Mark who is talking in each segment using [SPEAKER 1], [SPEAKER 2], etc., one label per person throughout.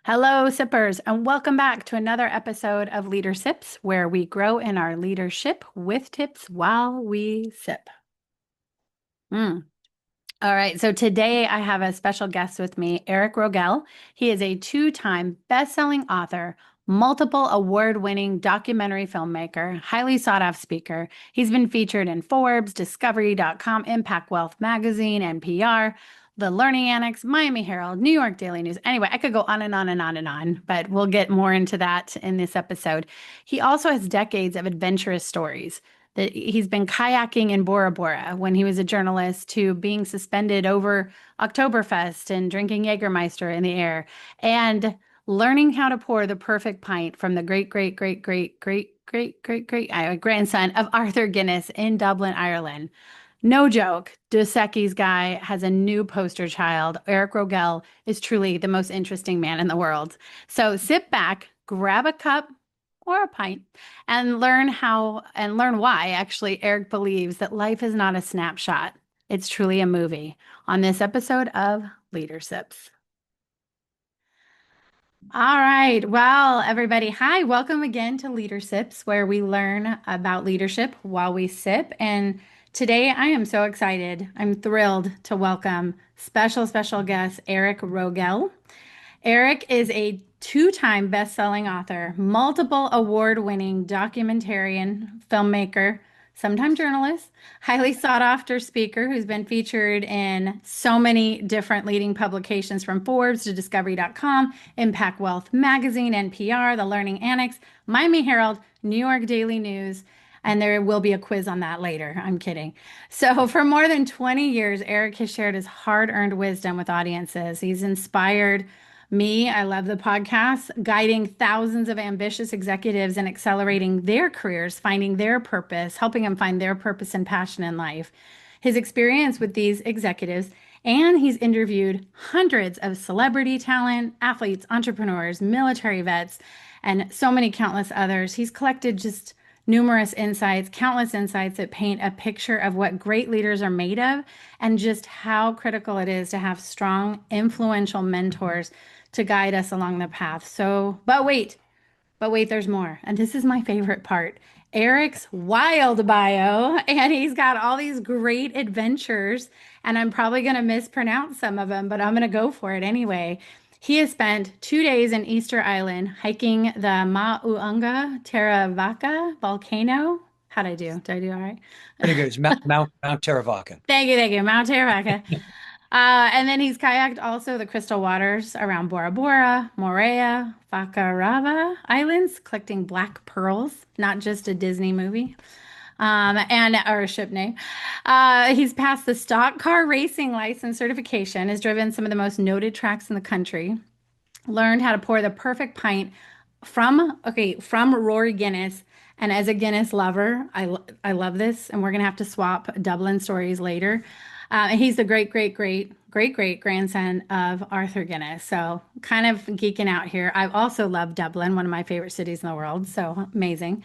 [SPEAKER 1] Hello, sippers, and welcome back to another episode of Leader Sips, where we grow in our leadership with tips while we sip. Mm. All right, so today I have a special guest with me, Eric Rogell. He is a two-time best-selling author, multiple award-winning documentary filmmaker, highly sought-after speaker. He's been featured in Forbes, Discovery.com, Impact Wealth Magazine, NPR, The Learning Annex, Miami Herald, New York Daily News. Anyway, I could go on and on and on and on, but we'll get more into that in this episode. He also has decades of adventurous stories that he's been kayaking in Bora Bora when he was a journalist to being suspended over Oktoberfest and drinking Jägermeister in the air and learning how to pour the perfect pint from the great grandson of Arthur Guinness in Dublin, Ireland. No joke. Dos Equis guy has a new poster child. Eric Rogell is truly the most interesting man in the world. So sit back, grab a cup or a pint, and learn why actually Eric believes that life is not a snapshot. It's truly a movie on this episode of Leaderships. All right. Well, everybody, hi. Welcome again to Leaderships, where we learn about leadership while we sip. And today I am so excited. I'm thrilled to welcome special guest Eric Rogell. Eric is a two-time best-selling author, multiple award-winning documentarian, filmmaker, sometimes journalist, highly sought-after speaker who's been featured in so many different leading publications from Forbes to Discovery.com, Impact Wealth Magazine, NPR, The Learning Annex, Miami Herald, New York Daily News, and there will be a quiz on that later. I'm kidding. So, for more than 20 years, Eric has shared his hard earned wisdom with audiences. He's inspired me, I love the podcast, guiding thousands of ambitious executives and accelerating their careers, finding their purpose, helping them find their purpose and passion in life. His experience with these executives, and he's interviewed hundreds of celebrity talent, athletes, entrepreneurs, military vets, and so many countless others. He's collected just numerous insights, countless insights that paint a picture of what great leaders are made of and just how critical it is to have strong, influential mentors to guide us along the path. So, but wait, there's more. And this is my favorite part. Eric's wild bio, and he's got all these great adventures. And I'm probably going to mispronounce some of them, but I'm going to go for it anyway. He has spent 2 days in Easter Island hiking the Maunga Terevaka volcano. How'd I do? Did I do all right?
[SPEAKER 2] Pretty good. It's Mount Terevaka.
[SPEAKER 1] Thank you, Mount Terevaka. And then he's kayaked also the crystal waters around Bora Bora, Moorea, Fakarava Islands, collecting black pearls, not just a Disney movie, and or a ship name. He's passed the stock car racing license certification, has driven some of the most noted tracks in the country, learned how to pour the perfect pint from Rory Guinness. And as a Guinness lover, I love this, and we're gonna have to swap Dublin stories later. And he's the great grandson of Arthur Guinness. So kind of geeking out here. I also love Dublin, one of my favorite cities in the world. So amazing.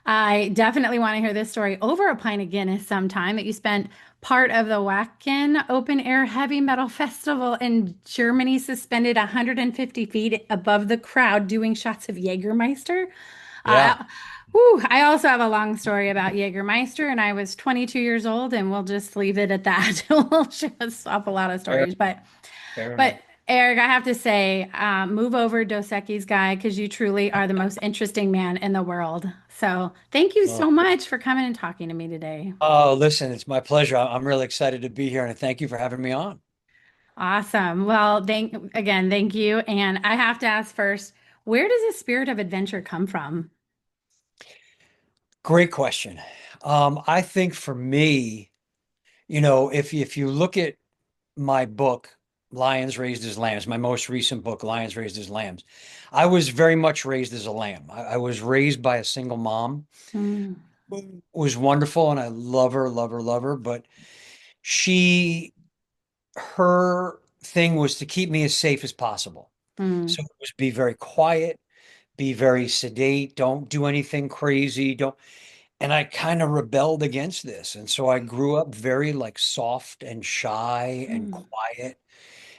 [SPEAKER 1] I definitely want to hear this story over a pint of Guinness sometime that you spent part of the Wacken Open Air Heavy Metal Festival in Germany, suspended 150 feet above the crowd doing shots of Jägermeister.
[SPEAKER 2] Yeah.
[SPEAKER 1] Uh, I also have a long story about Jägermeister, and I was 22 years old, and we'll just leave it at that. We'll just swap a lot of
[SPEAKER 2] Fair,
[SPEAKER 1] stories, but
[SPEAKER 2] fair enough.
[SPEAKER 1] but Eric, I have to say, move over Dos Equis guy because you truly are the most interesting man in the world. So thank you
[SPEAKER 2] Oh,
[SPEAKER 1] so much for coming and talking to me today.
[SPEAKER 2] listen, it's my pleasure. I'm really excited to be here and thank you for having me on.
[SPEAKER 1] Awesome. Well, thank you. And I have to ask first, where does the spirit of adventure come from?
[SPEAKER 2] Great question. I think for me, if you look at my book, Lions Raised as Lambs, my most recent book, Lions Raised as Lambs, I was very much raised as a lamb. I was raised by a single mom
[SPEAKER 1] Mm,
[SPEAKER 2] who was wonderful, and I love her, love her, love her. But she her thing was to keep me as safe as possible.
[SPEAKER 1] mm,
[SPEAKER 2] So it was be very quiet, be very sedate, don't do anything crazy, don't. And I kind of rebelled against this. And so I grew up very like soft and shy and
[SPEAKER 1] mm,
[SPEAKER 2] quiet.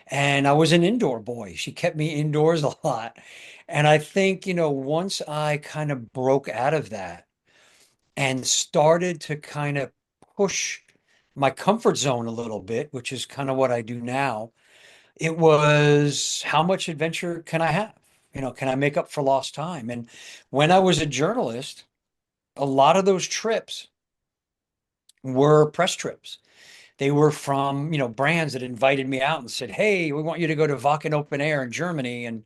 [SPEAKER 2] And I was an indoor boy. She kept me indoors a lot. And I think, once I kind of broke out of that and started to kind of push my comfort zone a little bit, which is kind of what I do now, it was how much adventure can I have? Can I make up for lost time? And when I was a journalist, a lot of those trips were press trips. They were from, brands that invited me out and said, "Hey, we want you to go to Wacken Open Air in Germany and,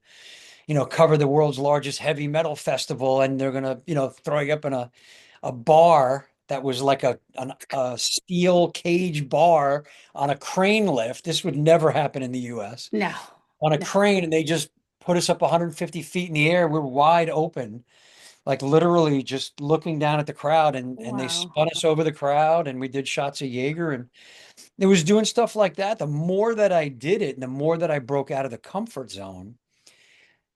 [SPEAKER 2] cover the world's largest heavy metal festival." And they're going to, throw you up in a bar that was like a steel cage bar on a crane lift. This would never happen in the US.
[SPEAKER 1] No,
[SPEAKER 2] On a
[SPEAKER 1] no.
[SPEAKER 2] crane, and they just put us up 150 feet in the air. We're wide open, like literally just looking down at the crowd, and they
[SPEAKER 1] Wow.
[SPEAKER 2] spun us over the crowd, and we did shots of Jaeger, and it was doing stuff like that. The more that I did it, and the more that I broke out of the comfort zone,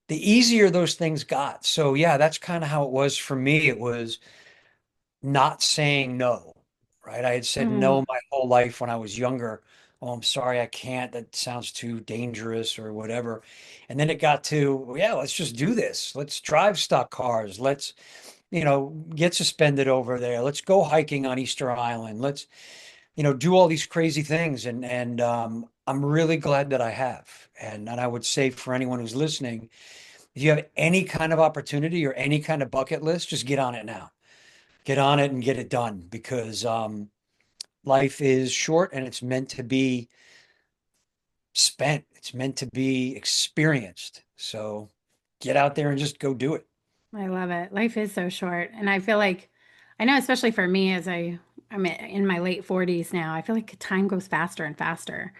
[SPEAKER 2] the easier those things got. So yeah, that's kind of how it was for me. It was not saying no, right? I had said
[SPEAKER 1] Mm,
[SPEAKER 2] no my whole life when I was younger. Oh, I'm sorry, I can't. That sounds too dangerous or whatever. And then it got to, yeah, let's just do this. Let's drive stock cars. Let's, get suspended over there. Let's go hiking on Easter Island. Let's, do all these crazy things. And I'm really glad that I have. And I would say for anyone who's listening, if you have any kind of opportunity or any kind of bucket list, just get on it now. Get on it and get it done because life is short and it's meant to be spent. It's meant to be experienced. So get out there and just go do it.
[SPEAKER 1] I love it. Life is so short. And I feel like, I know, especially for me, I'm in my late 40s now, I feel like time goes faster and faster.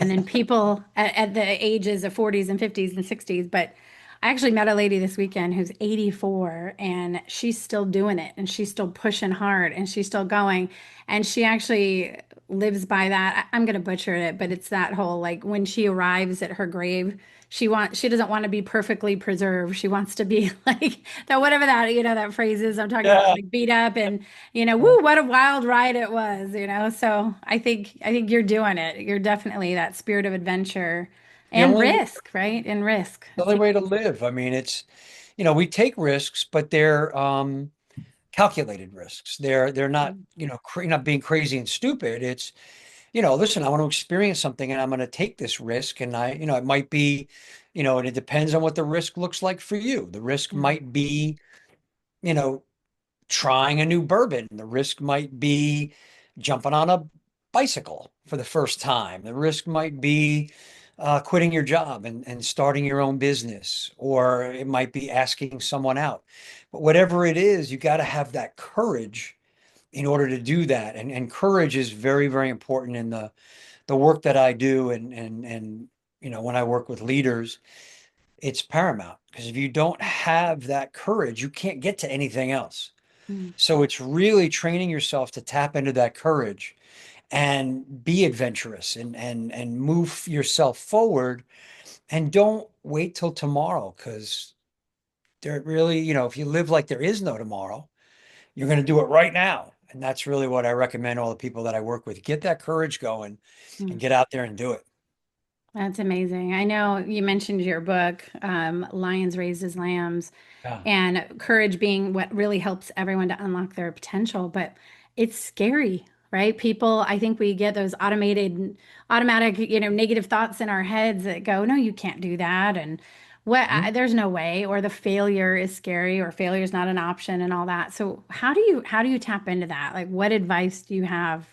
[SPEAKER 1] And then people at the ages of 40s and 50s and 60s, but I actually met a lady this weekend who's 84 and she's still doing it and she's still pushing hard and she's still going. And she actually lives by that. I'm going to butcher it, but it's that whole like when she arrives at her grave, she doesn't want to be perfectly preserved. She wants to be like that, whatever that, that phrase is I'm talking about,
[SPEAKER 2] Yeah.
[SPEAKER 1] like beat up and, woo, what a wild ride it was. So I think you're doing it. You're definitely that spirit of adventure
[SPEAKER 2] The
[SPEAKER 1] and
[SPEAKER 2] only
[SPEAKER 1] risk, right? And risk.
[SPEAKER 2] the only way to live. I mean, it's, we take risks, but they're calculated risks. They're not, not being crazy and stupid. It's, listen, I want to experience something and I'm going to take this risk. And it might be, and it depends on what the risk looks like for you. The risk
[SPEAKER 1] Yeah.
[SPEAKER 2] might be, you know, trying a new bourbon. The risk might be jumping on a bicycle for the first time. The risk might be quitting your job and starting your own business, or it might be asking someone out. But whatever it is, you got to have that courage in order to do that. And courage is very, very important in the work that I do. And when I work with leaders, it's paramount because if you don't have that courage, you can't get to anything else.
[SPEAKER 1] Mm.
[SPEAKER 2] So it's really training yourself to tap into that courage and be adventurous and move yourself forward and don't wait till tomorrow because there really, if you live like there is no tomorrow, you're going to do it right now. And that's really what I recommend all the people that I work with. Get that courage going and
[SPEAKER 1] Mm.
[SPEAKER 2] get out there and do it.
[SPEAKER 1] That's amazing. I know you mentioned your book, Lions Raised as Lambs,
[SPEAKER 2] Yeah.
[SPEAKER 1] and courage being what really helps everyone to unlock their potential, but it's scary, right? People, I think we get those automatic, negative thoughts in our heads that go, no, you can't do that. And
[SPEAKER 2] Mhm.
[SPEAKER 1] there's no way, or the failure is scary, or failure is not an option and all that. So how do you tap into that? Like, what advice do you have,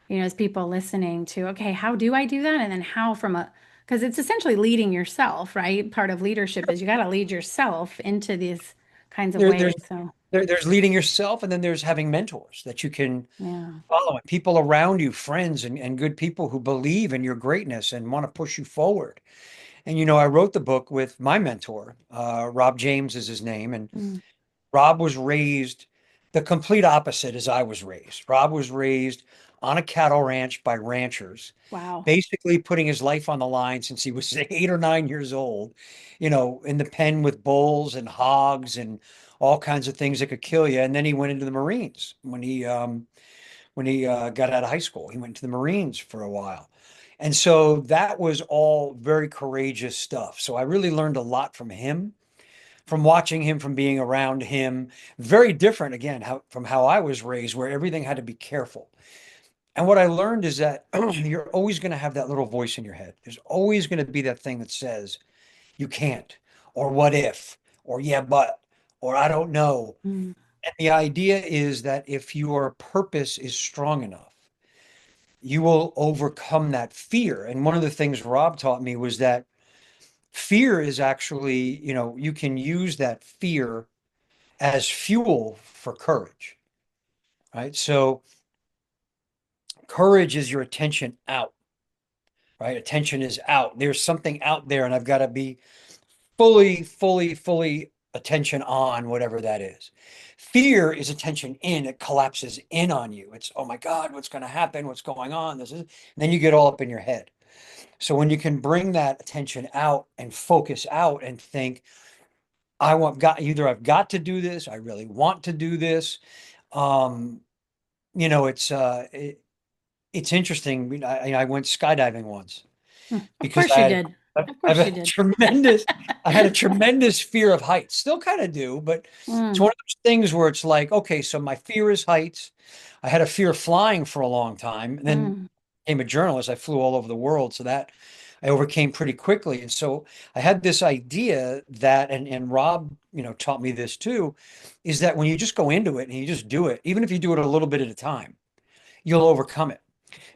[SPEAKER 1] as people listening to, okay, how do I do that? And then how because it's essentially leading yourself, right? Part of leadership is you got to lead yourself into these kinds of
[SPEAKER 2] There, there's
[SPEAKER 1] ways. So,
[SPEAKER 2] there's leading yourself, and then there's having mentors that you can
[SPEAKER 1] yeah.
[SPEAKER 2] follow, and people around you, friends and good people who believe in your greatness and want to push you forward. And I wrote the book with my mentor, Rob James is his name, and
[SPEAKER 1] Mm,
[SPEAKER 2] Rob was raised the complete opposite as I was raised. Rob was raised on a cattle ranch by ranchers,
[SPEAKER 1] wow.
[SPEAKER 2] basically putting his life on the line since he was 8 or 9 years old, in the pen with bulls and hogs and all kinds of things that could kill you. And then he went into the Marines when he got out of high school. He went to the Marines for a while. And so that was all very courageous stuff. So I really learned a lot from him, from watching him, from being around him. Very different, again, from how I was raised, where everything had to be careful. And what I learned is that you're always going to have that little voice in your head. There's always going to be that thing that says, you can't, or what if, or yeah, but, or I don't know.
[SPEAKER 1] Mm.
[SPEAKER 2] And the idea is that if your purpose is strong enough, you will overcome that fear. And one of the things Rob taught me was that fear is actually, you can use that fear as fuel for courage, right? So courage is your attention out, right? Attention is out. There's something out there, and I've got to be fully attention on whatever that is. Fear is attention in, it collapses in on you. It's, oh my God, what's going to happen? What's going on? And then you get all up in your head. So when you can bring that attention out and focus out and think, either I've got to do this, I really want to do this. Um, you know, it's uh it, it's interesting. I went skydiving once
[SPEAKER 1] Mm. Of
[SPEAKER 2] because
[SPEAKER 1] course you did. Of
[SPEAKER 2] I've
[SPEAKER 1] course you
[SPEAKER 2] a
[SPEAKER 1] did.
[SPEAKER 2] I had a tremendous fear of heights. Still kind of do, but it's one
[SPEAKER 1] Mm.
[SPEAKER 2] of those things where it's like, okay, so my fear is heights. I had a fear of flying for a long time, and then
[SPEAKER 1] Mm.
[SPEAKER 2] became a journalist. I flew all over the world, so that I overcame pretty quickly. And so I had this idea that, and Rob, taught me this too, is that when you just go into it and you just do it, even if you do it a little bit at a time, you'll overcome it.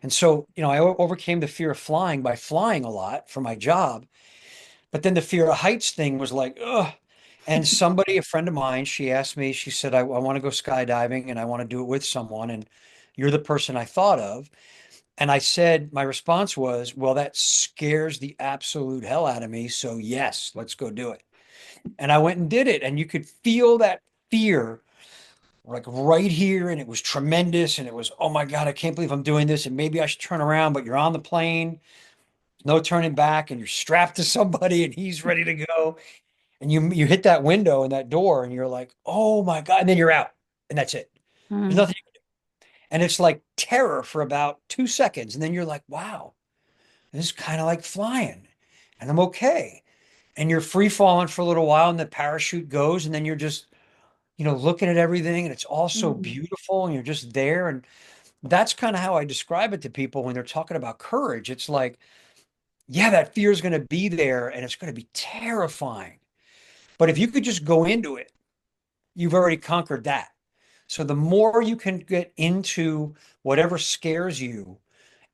[SPEAKER 2] And so, I overcame the fear of flying by flying a lot for my job. But then the fear of heights thing was like, ugh. And somebody, a friend of mine, she asked me, she said, I want to go skydiving and I want to do it with someone. And you're the person I thought of. And I said, my response was, well, that scares the absolute hell out of me. So, yes, let's go do it. And I went and did it. And you could feel that fear like right here. And it was tremendous. And it was, oh my God, I can't believe I'm doing this. And maybe I should turn around, but you're on the plane, no turning back, and you're strapped to somebody and he's ready to go. And you hit that window and that door, and you're like, oh my God. And then you're out. And that's it. There's
[SPEAKER 1] Mm.
[SPEAKER 2] nothing. And it's like terror for about 2 seconds. And then you're like, wow. This is kind of like flying and I'm okay. And you're free falling for a little while and the parachute goes and then you're just, looking at everything and it's all so
[SPEAKER 1] Mm.
[SPEAKER 2] beautiful and you're just there. And that's kind of how I describe it to people when they're talking about courage. It's like, yeah, that fear is going to be there and it's going to be terrifying. But if you could just go into it, you've already conquered that. So the more you can get into whatever scares you,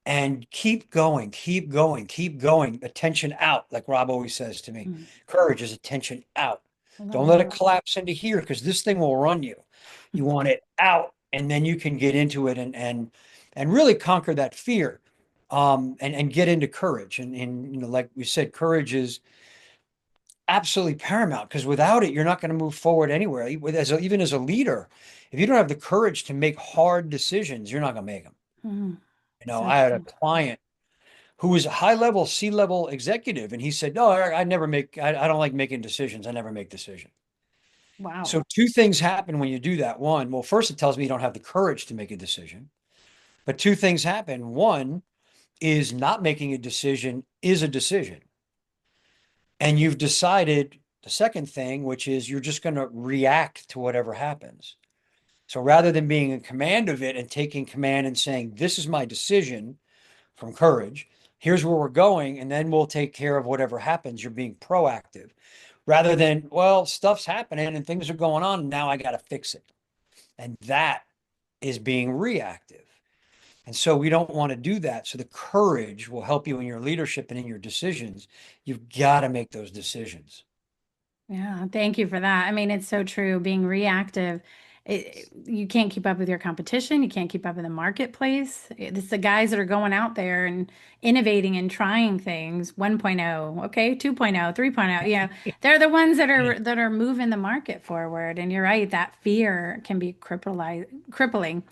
[SPEAKER 2] and keep going. Attention out, like Rob always says to me.
[SPEAKER 1] Mm.
[SPEAKER 2] Courage is attention out.
[SPEAKER 1] I love
[SPEAKER 2] Don't let
[SPEAKER 1] that.
[SPEAKER 2] it collapse into here because this thing will run you. You want it out, and then you can get into it and really conquer that fear, and get into courage. And like we said, courage is absolutely paramount because without it, you're not going to move forward anywhere. Even as a leader, if you don't have the courage to make hard decisions, you're not going to make them.
[SPEAKER 1] Mm. So
[SPEAKER 2] I had a
[SPEAKER 1] true.
[SPEAKER 2] client who was a high level C-level executive. And he said, no, I never I don't like making decisions. I never make decisions.
[SPEAKER 1] Wow.
[SPEAKER 2] So two things happen when you do that. One, well, first it tells me you don't have the courage to make a decision. But two things happen. One is not making a decision is a decision. And you've decided the second thing, which is you're just going to react to whatever happens. So rather than being in command of it and taking command and saying, this is my decision, from courage. Here's where we're going, and then we'll take care of whatever happens. You're being proactive rather than, well, stuff's happening and things are going on. And now I got to fix it. And that is being reactive. And so we don't want to do that. So the courage will help you in your leadership and in your decisions. You've got to make those decisions.
[SPEAKER 1] Yeah, thank you for that. I mean, it's so true. Being reactive, you can't keep up with your competition. You can't keep up in the marketplace. It's the guys that are going out there and innovating and trying things 1.0, okay, 2.0, 3.0. You know, they're the ones
[SPEAKER 2] Yeah.
[SPEAKER 1] that are moving the market forward. And you're right, that fear can be crippling.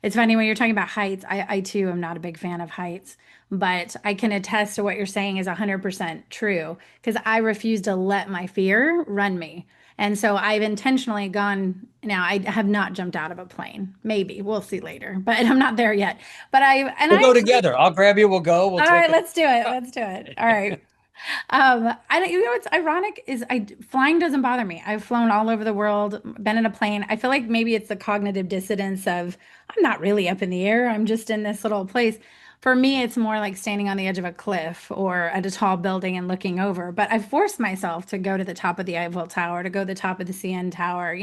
[SPEAKER 1] It's funny when you're talking about heights. I too am not a big fan of heights, but I can attest to what you're saying is 100% true because I refuse to let my fear run me. And so I've intentionally gone, now I have not jumped out of a plane. Maybe we'll see later, but I'm not there yet. But
[SPEAKER 2] We'll go
[SPEAKER 1] actually,
[SPEAKER 2] together. I'll grab you. We'll go. We'll
[SPEAKER 1] all
[SPEAKER 2] take
[SPEAKER 1] right,
[SPEAKER 2] a.
[SPEAKER 1] let's do it. Let's do it. All right. I don't, you know what's ironic is flying doesn't bother me. I've flown all over the world, been in a plane. I feel like maybe it's the cognitive dissonance of I'm not really up in the air. I'm just in this little place. For me, it's more like standing on the edge of a cliff or at a tall building and looking over. But I forced myself to go to the top of the Eiffel Tower, to go to the top of the CN Tower,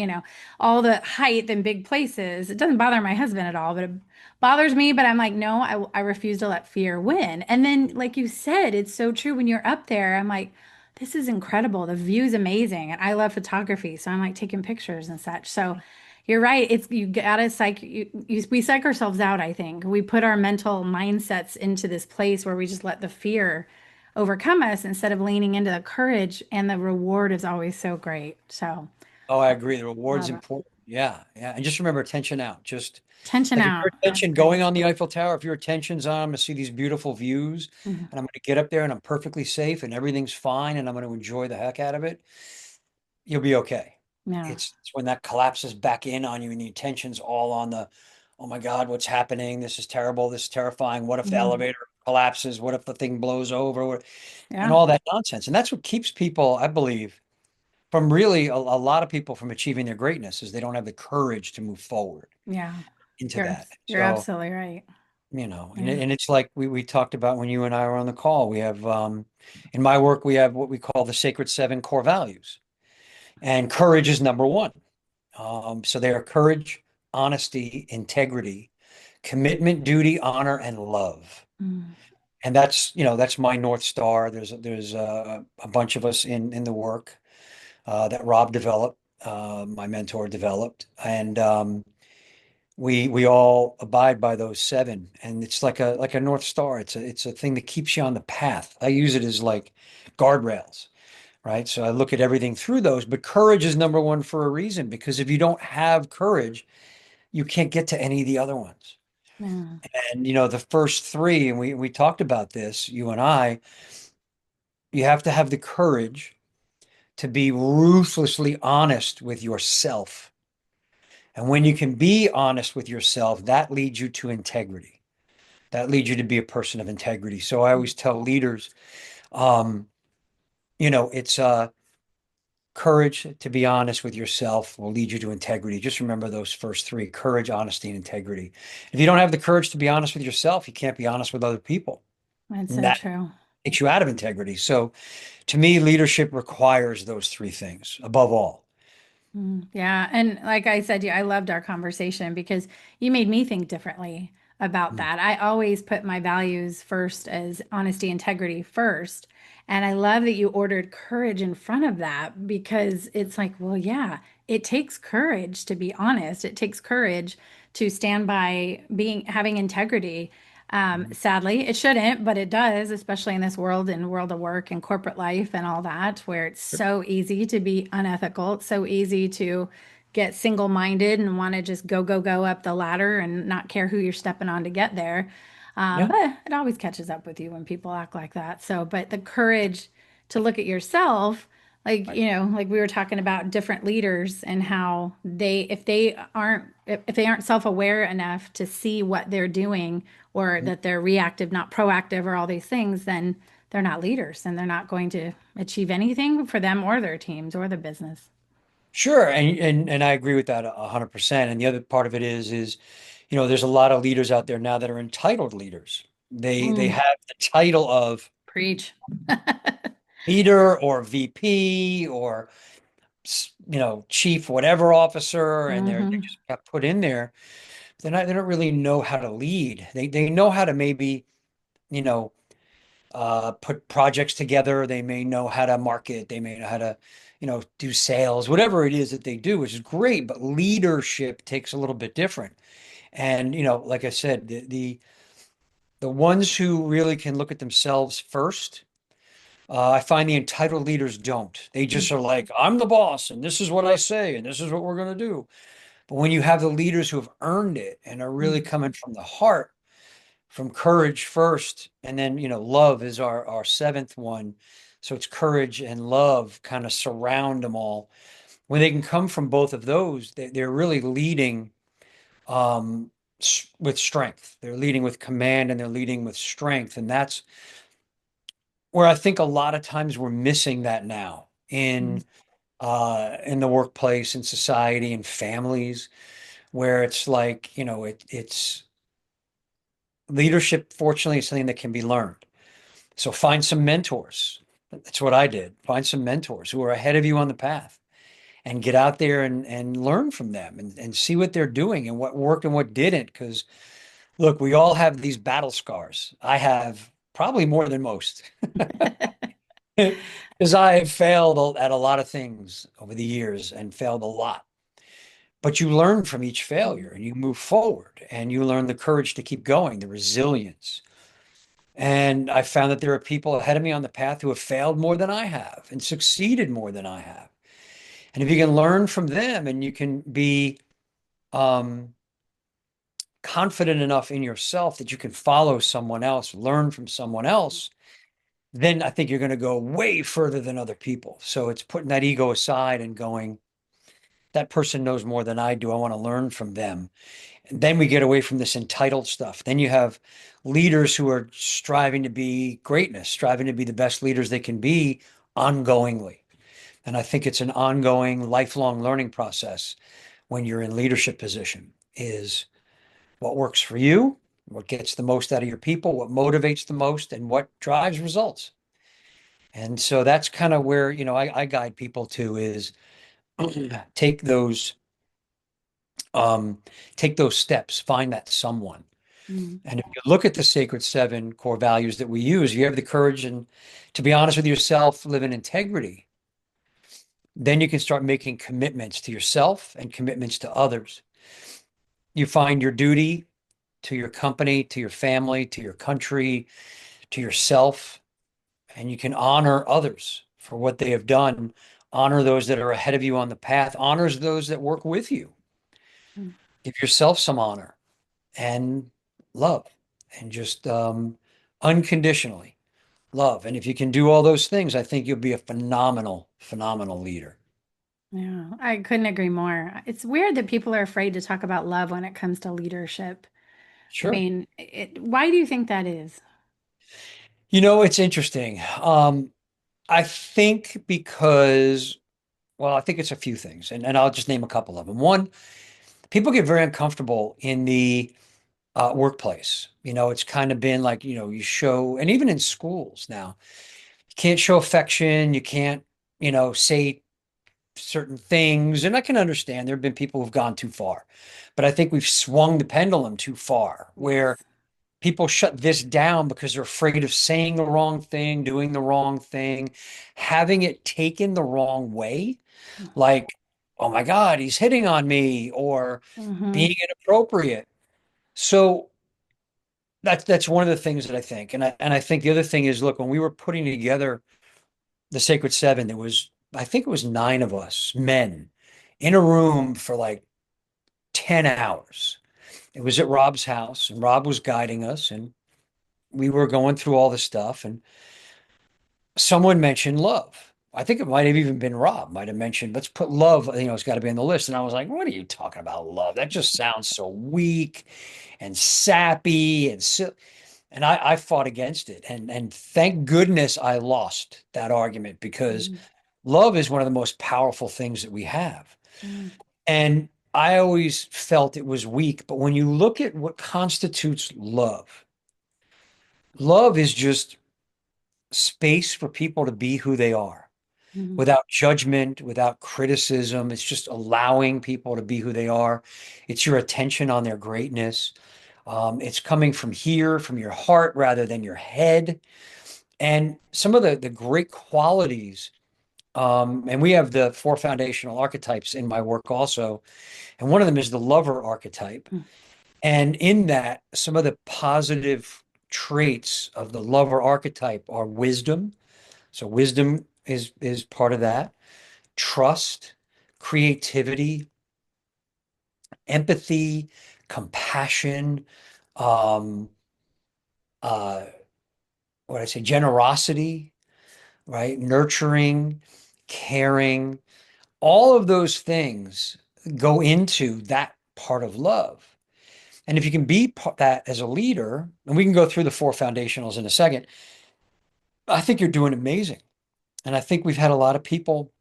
[SPEAKER 1] all the height and big places. It doesn't bother my husband at all, but it bothers me. But I'm like, no, I refuse to let fear win. And then, like you said, it's so true when you're up there. I'm like, this is incredible. The view's amazing. And I love photography. So I'm like taking pictures and such. So you're right. It's you gotta we psych ourselves out, I think. We put our mental mindsets into this place where we just let the fear overcome us instead of leaning into the courage, and the reward is always so great. So
[SPEAKER 2] Oh, I agree. The reward's
[SPEAKER 1] love it.
[SPEAKER 2] important. Yeah, yeah. And just remember, attention out. Just
[SPEAKER 1] Tension
[SPEAKER 2] like if your
[SPEAKER 1] out. That's
[SPEAKER 2] attention going
[SPEAKER 1] great.
[SPEAKER 2] on the Eiffel Tower, if your attention's on, I'm gonna see these beautiful views,
[SPEAKER 1] Mhm.
[SPEAKER 2] and I'm gonna get up there and I'm perfectly safe and everything's fine and I'm gonna enjoy the heck out of it, you'll be okay.
[SPEAKER 1] Yeah.
[SPEAKER 2] It's when that collapses back in on you and the attention's all on the, oh my God, what's happening? This is terrible. This is terrifying. What if the
[SPEAKER 1] Mhm.
[SPEAKER 2] elevator collapses? What if the thing blows over? And
[SPEAKER 1] Yeah.
[SPEAKER 2] all that nonsense. And that's what keeps people, I believe, from really a lot of people from achieving their greatness is they don't have the courage to move forward
[SPEAKER 1] Yeah.
[SPEAKER 2] into
[SPEAKER 1] You're
[SPEAKER 2] that.
[SPEAKER 1] you're
[SPEAKER 2] So,
[SPEAKER 1] absolutely right. Yeah.
[SPEAKER 2] and it's like we talked about when you and I were on the call. We have in my work, we have what we call the sacred seven core values. And courage is number one. So they are courage, honesty, integrity, commitment, duty, honor, and love.
[SPEAKER 1] Mm.
[SPEAKER 2] And that's my North Star. There's a bunch of us in the work that Rob developed, my mentor developed, and we all abide by those seven. And it's like a North Star. It's a thing that keeps you on the path. I use it as like guardrails, right? So I look at everything through those, but courage is number one for a reason, because if you don't have courage, you can't get to any of the other ones.
[SPEAKER 1] Yeah.
[SPEAKER 2] And the first three, and we talked about this, you and I, you have to have the courage to be ruthlessly honest with yourself. And when you can be honest with yourself, that leads you to integrity. That leads you to be a person of integrity. So I always tell leaders, um, it's courage to be honest with yourself will lead you to integrity. Just remember those first three: courage, honesty, and integrity. If you don't have the courage to be honest with yourself, you can't be honest with other people.
[SPEAKER 1] That's
[SPEAKER 2] And
[SPEAKER 1] so
[SPEAKER 2] that
[SPEAKER 1] true.
[SPEAKER 2] takes you out of integrity. So to me, leadership requires those three things above all.
[SPEAKER 1] Yeah. And like I said, I loved our conversation because you made me think differently about
[SPEAKER 2] Mm.
[SPEAKER 1] that. I always put my values first as honesty, integrity first. And I love that you ordered courage in front of that because it's like, well, yeah, it takes courage to be honest. It takes courage to stand by having integrity. Sadly, it shouldn't, but it does, especially in this world and world of work and corporate life and all that, where it's so easy to be unethical. It's so easy to get single-minded and want to just go up the ladder and not care who you're stepping on to get there.
[SPEAKER 2] Yeah.
[SPEAKER 1] But it always catches up with you when people act like that. So, but the courage to look at yourself, like,
[SPEAKER 2] Right.
[SPEAKER 1] like we were talking about different leaders and how if they aren't self-aware enough to see what they're doing or that they're reactive, not proactive, or all these things, then they're not leaders and they're not going to achieve anything for them or their teams or the business.
[SPEAKER 2] Sure, and I agree with that 100%. And the other part of it is there's a lot of leaders out there now that are entitled leaders. They
[SPEAKER 1] Mm,
[SPEAKER 2] have the title of
[SPEAKER 1] preach.
[SPEAKER 2] leader or VP or chief whatever officer, and they
[SPEAKER 1] Hmm.
[SPEAKER 2] just got put in there. They don't really know how to lead. They know how to maybe you know put projects together. They may know how to market. They may know how to do sales, whatever it is that they do, which is great. But leadership takes a little bit different. And like I said, the ones who really can look at themselves first. I find the entitled leaders don't. They just are like, I'm the boss, and this is what I say, and this is what we're going to do. But when you have the leaders who have earned it and are really coming from the heart, from courage first, and then, love is our seventh one. So it's courage and love kind of surround them all. when they can come from both of those, they're really leading um, with strength. They're leading with command and they're leading with strength. And that's where I think a lot of times we're missing that now in the workplace, in society, in families, where it's like, it's leadership, fortunately, is something that can be learned. So find some mentors. That's what I did. Find some mentors who are ahead of you on the path and get out there and learn from them and see what they're doing and what worked and what didn't. Because look, we all have these battle scars. I have probably more than most because I have failed at a lot of things over the years and failed a lot. But you learn from each failure and you move forward and you learn the courage to keep going, the resilience. And I found that there are people ahead of me on the path who have failed more than I have and succeeded more than I have. And if you can learn from them and you can be um, confident enough in yourself that you can follow someone else, learn from someone else, then I think you're going to go way further than other people. So it's putting that ego aside and going, that person knows more than I do. I want to learn from them. And then we get away from this entitled stuff. Then you have leaders who are striving to be greatness, striving to be the best leaders they can be ongoingly. And I think it's an ongoing, lifelong learning process when you're in leadership position is what works for you, what gets the most out of your people, what motivates the most, and what drives results. And so that's kind of where, I guide people to is take those um, take those steps, find that someone.
[SPEAKER 1] Mm,
[SPEAKER 2] And if you look at the sacred seven core values that we use, you have the courage and to be honest with yourself, live in integrity. Then you can start making commitments to yourself and commitments to others. You find your duty to your company, to your family, to your country, to yourself, and you can honor others for what they have done. Honor those that are ahead of you on the path, honors those that work with you.
[SPEAKER 1] mm.
[SPEAKER 2] Give yourself some honor and love and just unconditionally love. And if you can do all those things, I think you'll be a phenomenal, phenomenal leader.
[SPEAKER 1] Yeah, I couldn't agree more. It's weird that people are afraid to talk about love when it comes to leadership. I
[SPEAKER 2] Sure.
[SPEAKER 1] mean, why do you think that is?
[SPEAKER 2] It's interesting. I think because, well, I think it's a few things, and I'll just name a couple of them. One, people get very uncomfortable in the workplace. It's kind of been like, you show, and even in schools now, you can't show affection. You can't, say certain things. And I can understand there have been people who've gone too far, but I think we've swung the pendulum too far where
[SPEAKER 1] Yes.
[SPEAKER 2] people shut this down because they're afraid of saying the wrong thing, doing the wrong thing, having it taken the wrong way. Like, oh my God, he's hitting on me or
[SPEAKER 1] Mm-hmm.
[SPEAKER 2] being inappropriate. So that's one of the things that I think. And I think the other thing is, look, when we were putting together the Sacred Seven, there was, I think it was nine of us, men, in a room for like 10 hours. It was at Rob's house, and Rob was guiding us, and we were going through all the stuff, and someone mentioned love. I think it might have even been Rob, might have mentioned, let's put love, it's got to be on the list. And I was like, what are you talking about, love? That just sounds so weak and sappy and so, and I fought against it. And thank goodness I lost that argument because
[SPEAKER 1] Mm-hmm.
[SPEAKER 2] love is one of the most powerful things that we have.
[SPEAKER 1] Mm-hmm.
[SPEAKER 2] And I always felt it was weak. But when you look at what constitutes love, love is just space for people to be who they are without judgment, without criticism. It's just allowing people to be who they are. It's your attention on their greatness. It's coming from here, from your heart rather than your head. And some of the great qualities, and we have the four foundational archetypes in my work also. And one of them is the lover archetype. And in that, some of the positive traits of the lover archetype are wisdom. So wisdom is part of that. Trust, creativity, empathy, compassion, um, uh, what I say, generosity, right? Nurturing, caring, All of those things go into that part of love. And if you can be that as a leader, and we can go through the four foundationals in a second, I think you're doing amazing. And I think we've had a lot of people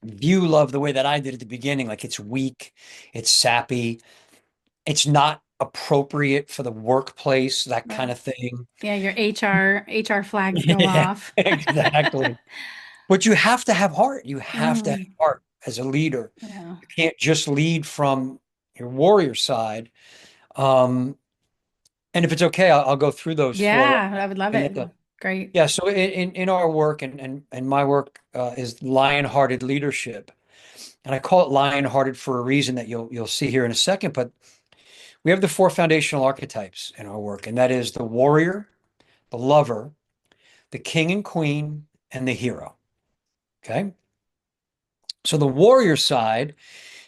[SPEAKER 2] view love the way that I did at the beginning, like it's weak, it's sappy, it's not appropriate for the workplace, that kind
[SPEAKER 1] Right.
[SPEAKER 2] of thing.
[SPEAKER 1] Yeah, your HR flags go
[SPEAKER 2] Yeah,
[SPEAKER 1] off.
[SPEAKER 2] exactly. But you have to have heart. You have to have
[SPEAKER 1] Mm,
[SPEAKER 2] heart as a leader.
[SPEAKER 1] yeah.
[SPEAKER 2] You can't just lead from your warrior side. Um, and if it's okay, I'll go through those four right
[SPEAKER 1] Yeah, I would love
[SPEAKER 2] now.
[SPEAKER 1] it. Great.
[SPEAKER 2] Yeah, so in our work and my work is lion-hearted leadership. And I call it lion-hearted for a reason that you'll see here in a second, but we have the four foundational archetypes in our work, and that is the warrior, the lover, the king and queen, and the hero. Okay? So the warrior side,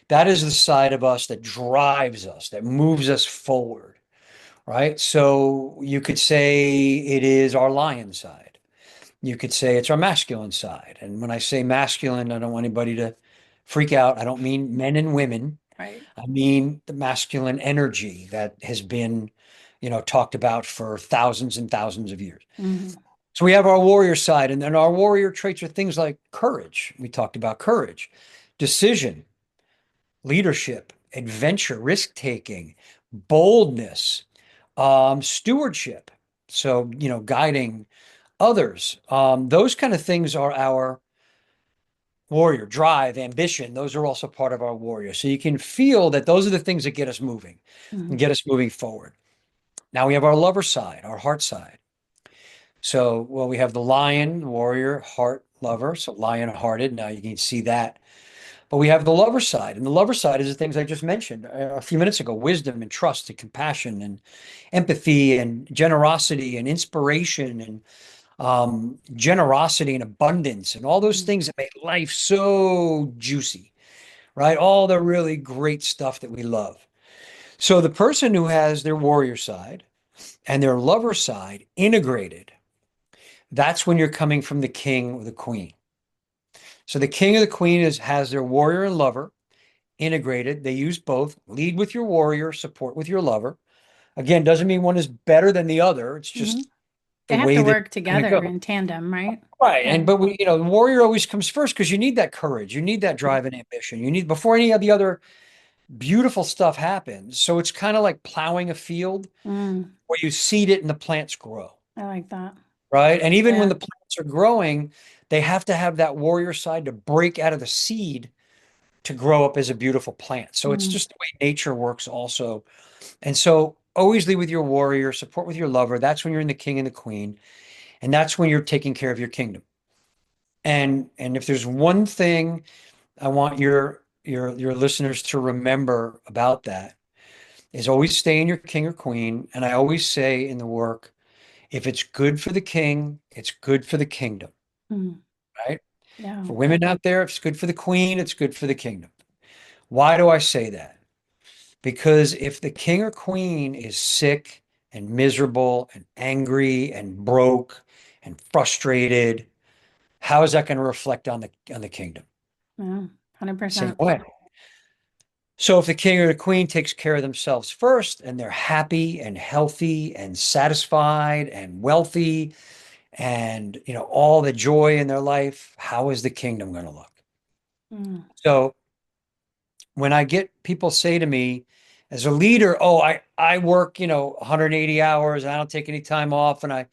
[SPEAKER 2] that is the side of us that drives us, that moves us forward, right? So you could say it is our lion side. You could say it's our masculine side. And when I say masculine, I don't want anybody to freak out. I don't mean men and women.
[SPEAKER 1] Right.
[SPEAKER 2] I mean the masculine energy that has been, talked about for thousands and thousands of years.
[SPEAKER 1] Hmm.
[SPEAKER 2] So we have our warrior side, and then our warrior traits are things like courage. We talked about courage, decision, leadership, adventure, risk taking, boldness, stewardship. So, guiding others. Those kind of things are our warrior, drive, ambition. Those are also part of our warrior. So you can feel that those are the things that get us moving and
[SPEAKER 1] Hmm.
[SPEAKER 2] get us moving forward. Now we have our lover side, our heart side. So, well, we have the lion, warrior, heart, lover. So lion hearted. Now you can see that. But we have the lover side. And the lover side is the things I just mentioned a few minutes ago: wisdom and trust and compassion and empathy and generosity and inspiration and generosity and abundance and all those things that make life so juicy, right? All the really great stuff that we love. So the person who has their warrior side and their lover side integrated, that's when you're coming from the king or the queen. So the king or the queen has their warrior and lover integrated. They use both. Lead with your warrior, support with your lover. Again, doesn't mean one is better than the other. It's
[SPEAKER 1] Hmm.
[SPEAKER 2] just the
[SPEAKER 1] They have
[SPEAKER 2] way
[SPEAKER 1] to
[SPEAKER 2] that
[SPEAKER 1] work
[SPEAKER 2] kind of
[SPEAKER 1] together
[SPEAKER 2] goes.
[SPEAKER 1] in tandem, right?
[SPEAKER 2] Right.
[SPEAKER 1] Yeah.
[SPEAKER 2] But the warrior always comes first because you need that courage. You need that drive and ambition. You need before any of the other beautiful stuff happens. So it's kind of like plowing a field
[SPEAKER 1] Mm,
[SPEAKER 2] where you seed it and the plants grow.
[SPEAKER 1] I like that.
[SPEAKER 2] Right. And even when
[SPEAKER 1] Yeah.
[SPEAKER 2] the plants are growing, they have to have that warrior side to break out of the seed to grow up as a beautiful plant. So it's
[SPEAKER 1] Mm,
[SPEAKER 2] just the way nature works also. And so always lead with your warrior, support with your lover. That's when you're in the king and the queen. And that's when you're taking care of your kingdom. And if there's one thing I want your listeners to remember about that is always stay in your king or queen. And I always say in the work, if it's good for the king, it's good for the kingdom,
[SPEAKER 1] mm,
[SPEAKER 2] right?
[SPEAKER 1] yeah.
[SPEAKER 2] For women out there, if it's good for the queen, it's good for the kingdom. Why do I say that? Because if the king or queen is sick and miserable and angry and broke and frustrated, how is that going to reflect on the kingdom?
[SPEAKER 1] Yeah.
[SPEAKER 2] Same
[SPEAKER 1] 100%.
[SPEAKER 2] way. So if the king or the queen takes care of themselves first and they're happy and healthy and satisfied and wealthy and all the joy in their life, how is the kingdom going to look?
[SPEAKER 1] Mm,
[SPEAKER 2] So when I get people say to me as a leader, oh, I work, 180 hours, and I don't take any time off, and I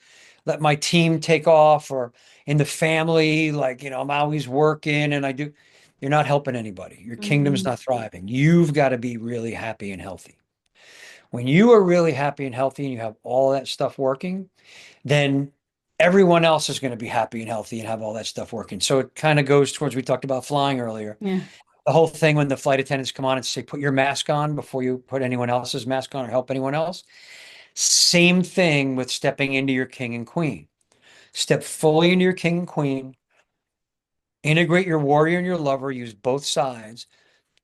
[SPEAKER 2] let my team take off, or in the family, like, I'm always working and you're not helping anybody. Your kingdom's
[SPEAKER 1] mm,
[SPEAKER 2] not thriving. You've got to be really happy and healthy. When you are really happy and healthy and you have all that stuff working, then everyone else is going to be happy and healthy and have all that stuff working. So it kind of goes towards, we talked about flying earlier,
[SPEAKER 1] yeah.
[SPEAKER 2] the whole thing when the flight attendants come on and say, put your mask on before you put anyone else's mask on or help anyone else. Same thing with stepping into your king and queen. Step fully into your king and queen, integrate your warrior and your lover, use both sides,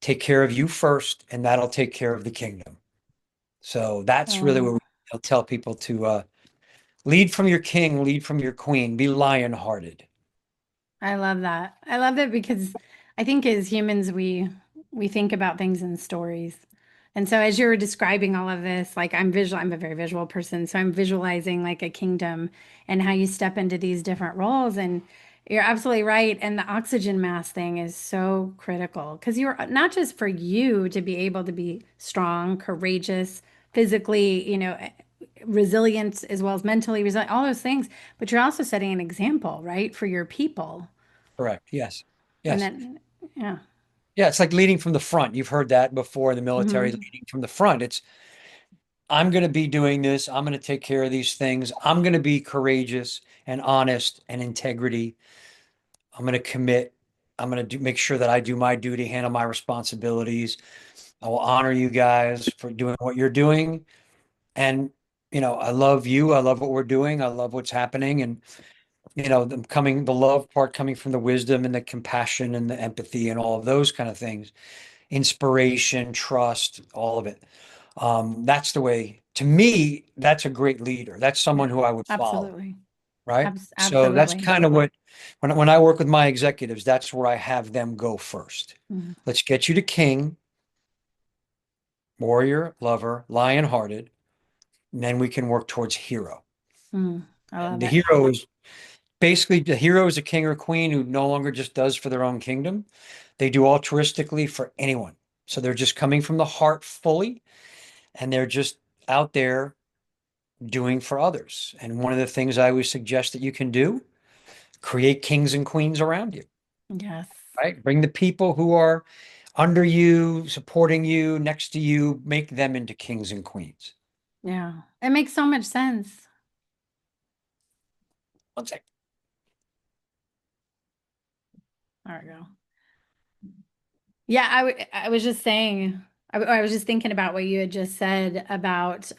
[SPEAKER 2] take care of you first, and that'll take care of the kingdom. So that's really
[SPEAKER 1] Oh,
[SPEAKER 2] what we'll tell people to lead from your king, lead from your queen, be lion hearted.
[SPEAKER 1] I love that. I love that because I think as humans, we think about things in stories. And so as you're describing all of this, like I'm a very visual person, so I'm visualizing like a kingdom and how you step into these different roles. And you're absolutely right. And the oxygen mask thing is so critical because you're not just for you to be able to be strong, courageous, physically, resilient as well as mentally resilient, all those things, but you're also setting an example, right, for your people.
[SPEAKER 2] Correct. Yes.
[SPEAKER 1] And
[SPEAKER 2] Yes.
[SPEAKER 1] then, yeah.
[SPEAKER 2] Yeah. It's like leading from the front. You've heard that before in the military,
[SPEAKER 1] Mhm.
[SPEAKER 2] leading from the front. It's, I'm going to be doing this. I'm going to take care of these things. I'm going to be courageous and honest and integrity. I'm going to commit. I'm going to make sure that I do my duty, handle my responsibilities. I will honor you guys for doing what you're doing. And, I love you. I love what we're doing. I love what's happening. And, the love part coming from the wisdom and the compassion and the empathy and all of those kind of things, inspiration, trust, all of it. That's the way, to me, that's a great leader. That's someone
[SPEAKER 1] Yeah,
[SPEAKER 2] who I would follow,
[SPEAKER 1] absolutely.
[SPEAKER 2] right? So that's
[SPEAKER 1] Absolutely.
[SPEAKER 2] kind of what, when I work with my executives, that's where I have them go first.
[SPEAKER 1] Mhm.
[SPEAKER 2] Let's get you to king, warrior, lover, lion-hearted, and then we can work towards hero.
[SPEAKER 1] I
[SPEAKER 2] And
[SPEAKER 1] love
[SPEAKER 2] the
[SPEAKER 1] it.
[SPEAKER 2] hero is basically, the hero is a king or queen who no longer just does for their own kingdom. They do altruistically for anyone. So they're just coming from the heart fully, and they're just out there doing for others. And one of the things I always suggest that you can do, create kings and queens around you,
[SPEAKER 1] Yes.
[SPEAKER 2] right? Bring the people who are under you, supporting you, next to you, make them into kings and queens.
[SPEAKER 1] Yeah. It makes so much sense.
[SPEAKER 2] One second.
[SPEAKER 1] There we go. Yeah, I was just saying, I was just thinking about what you had just said about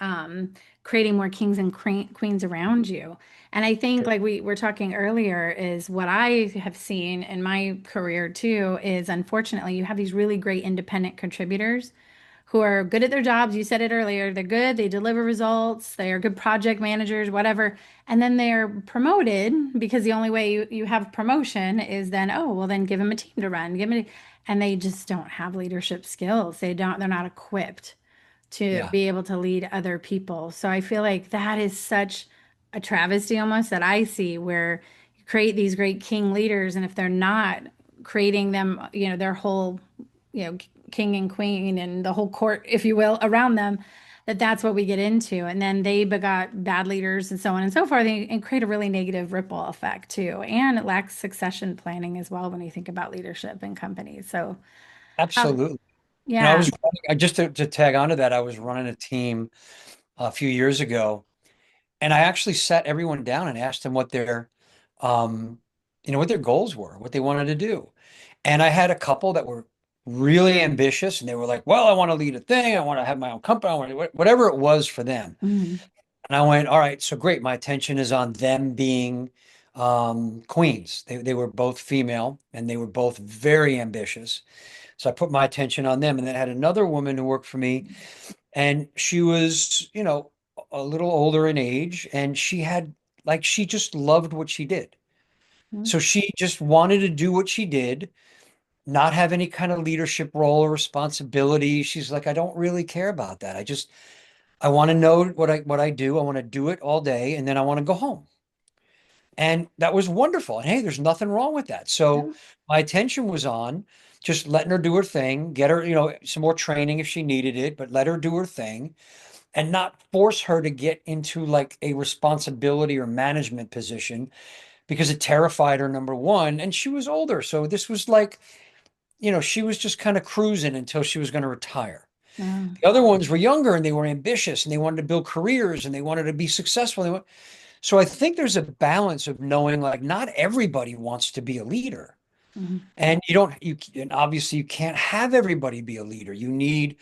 [SPEAKER 1] creating more kings and queens around you. And I think,
[SPEAKER 2] Sure.
[SPEAKER 1] like we were talking earlier, is what I have seen in my career too, is unfortunately you have these really great independent contributors who are good at their jobs. You said it earlier. They're good. They deliver results. They are good project managers, whatever. And then they're promoted because the only way you have promotion is then, oh, well, then give them a team to run. And they just don't have leadership skills. They're not equipped to
[SPEAKER 2] Yeah,
[SPEAKER 1] be able to lead other people. So I feel like that is such a travesty almost that I see where you create these great king leaders, and if they're not creating them, their whole, you know, king and queen and the whole court, if you will, around them, that's what we get into. And then they begot bad leaders and so on and so forth, and create a really negative ripple effect too. And it lacks succession planning as well when you think about leadership in companies. So, how,
[SPEAKER 2] absolutely. I
[SPEAKER 1] yeah.
[SPEAKER 2] just to tag onto that, I was running a team a few years ago, and I actually sat everyone down and asked them um, what their goals were, what they wanted to do. And I had a couple that were really ambitious, and they were like, "Well, I want to lead a thing. I want to have my own company. I want to, whatever it was for them."
[SPEAKER 1] Mhm.
[SPEAKER 2] And I went, "All right, so great. My attention is on them being queens. They were both female, and they were both very ambitious. So I put my attention on them, and then I had another woman who worked for me, and she was, a little older in age, and she just loved what she did.
[SPEAKER 1] Mhm.
[SPEAKER 2] So she just wanted to do what she did, not have any kind of leadership role or responsibility. She's like, I don't really care about that. I want to know what I do. I want to do it all day, and then I want to go home. And that was wonderful. And hey, there's nothing wrong with that. So
[SPEAKER 1] Yeah.
[SPEAKER 2] my attention was on just letting her do her thing, get her, some more training if she needed it, but let her do her thing and not force her to get into like a responsibility or management position because it terrified her, number one. And she was older. So this was like, she was just kind of cruising until she was going to retire.
[SPEAKER 1] Yeah.
[SPEAKER 2] The other ones were younger and they were ambitious and they wanted to build careers and they wanted to be successful. So I think there's a balance of knowing like not everybody wants to be a leader.
[SPEAKER 1] Mhm.
[SPEAKER 2] And and obviously you can't have everybody be a leader. You need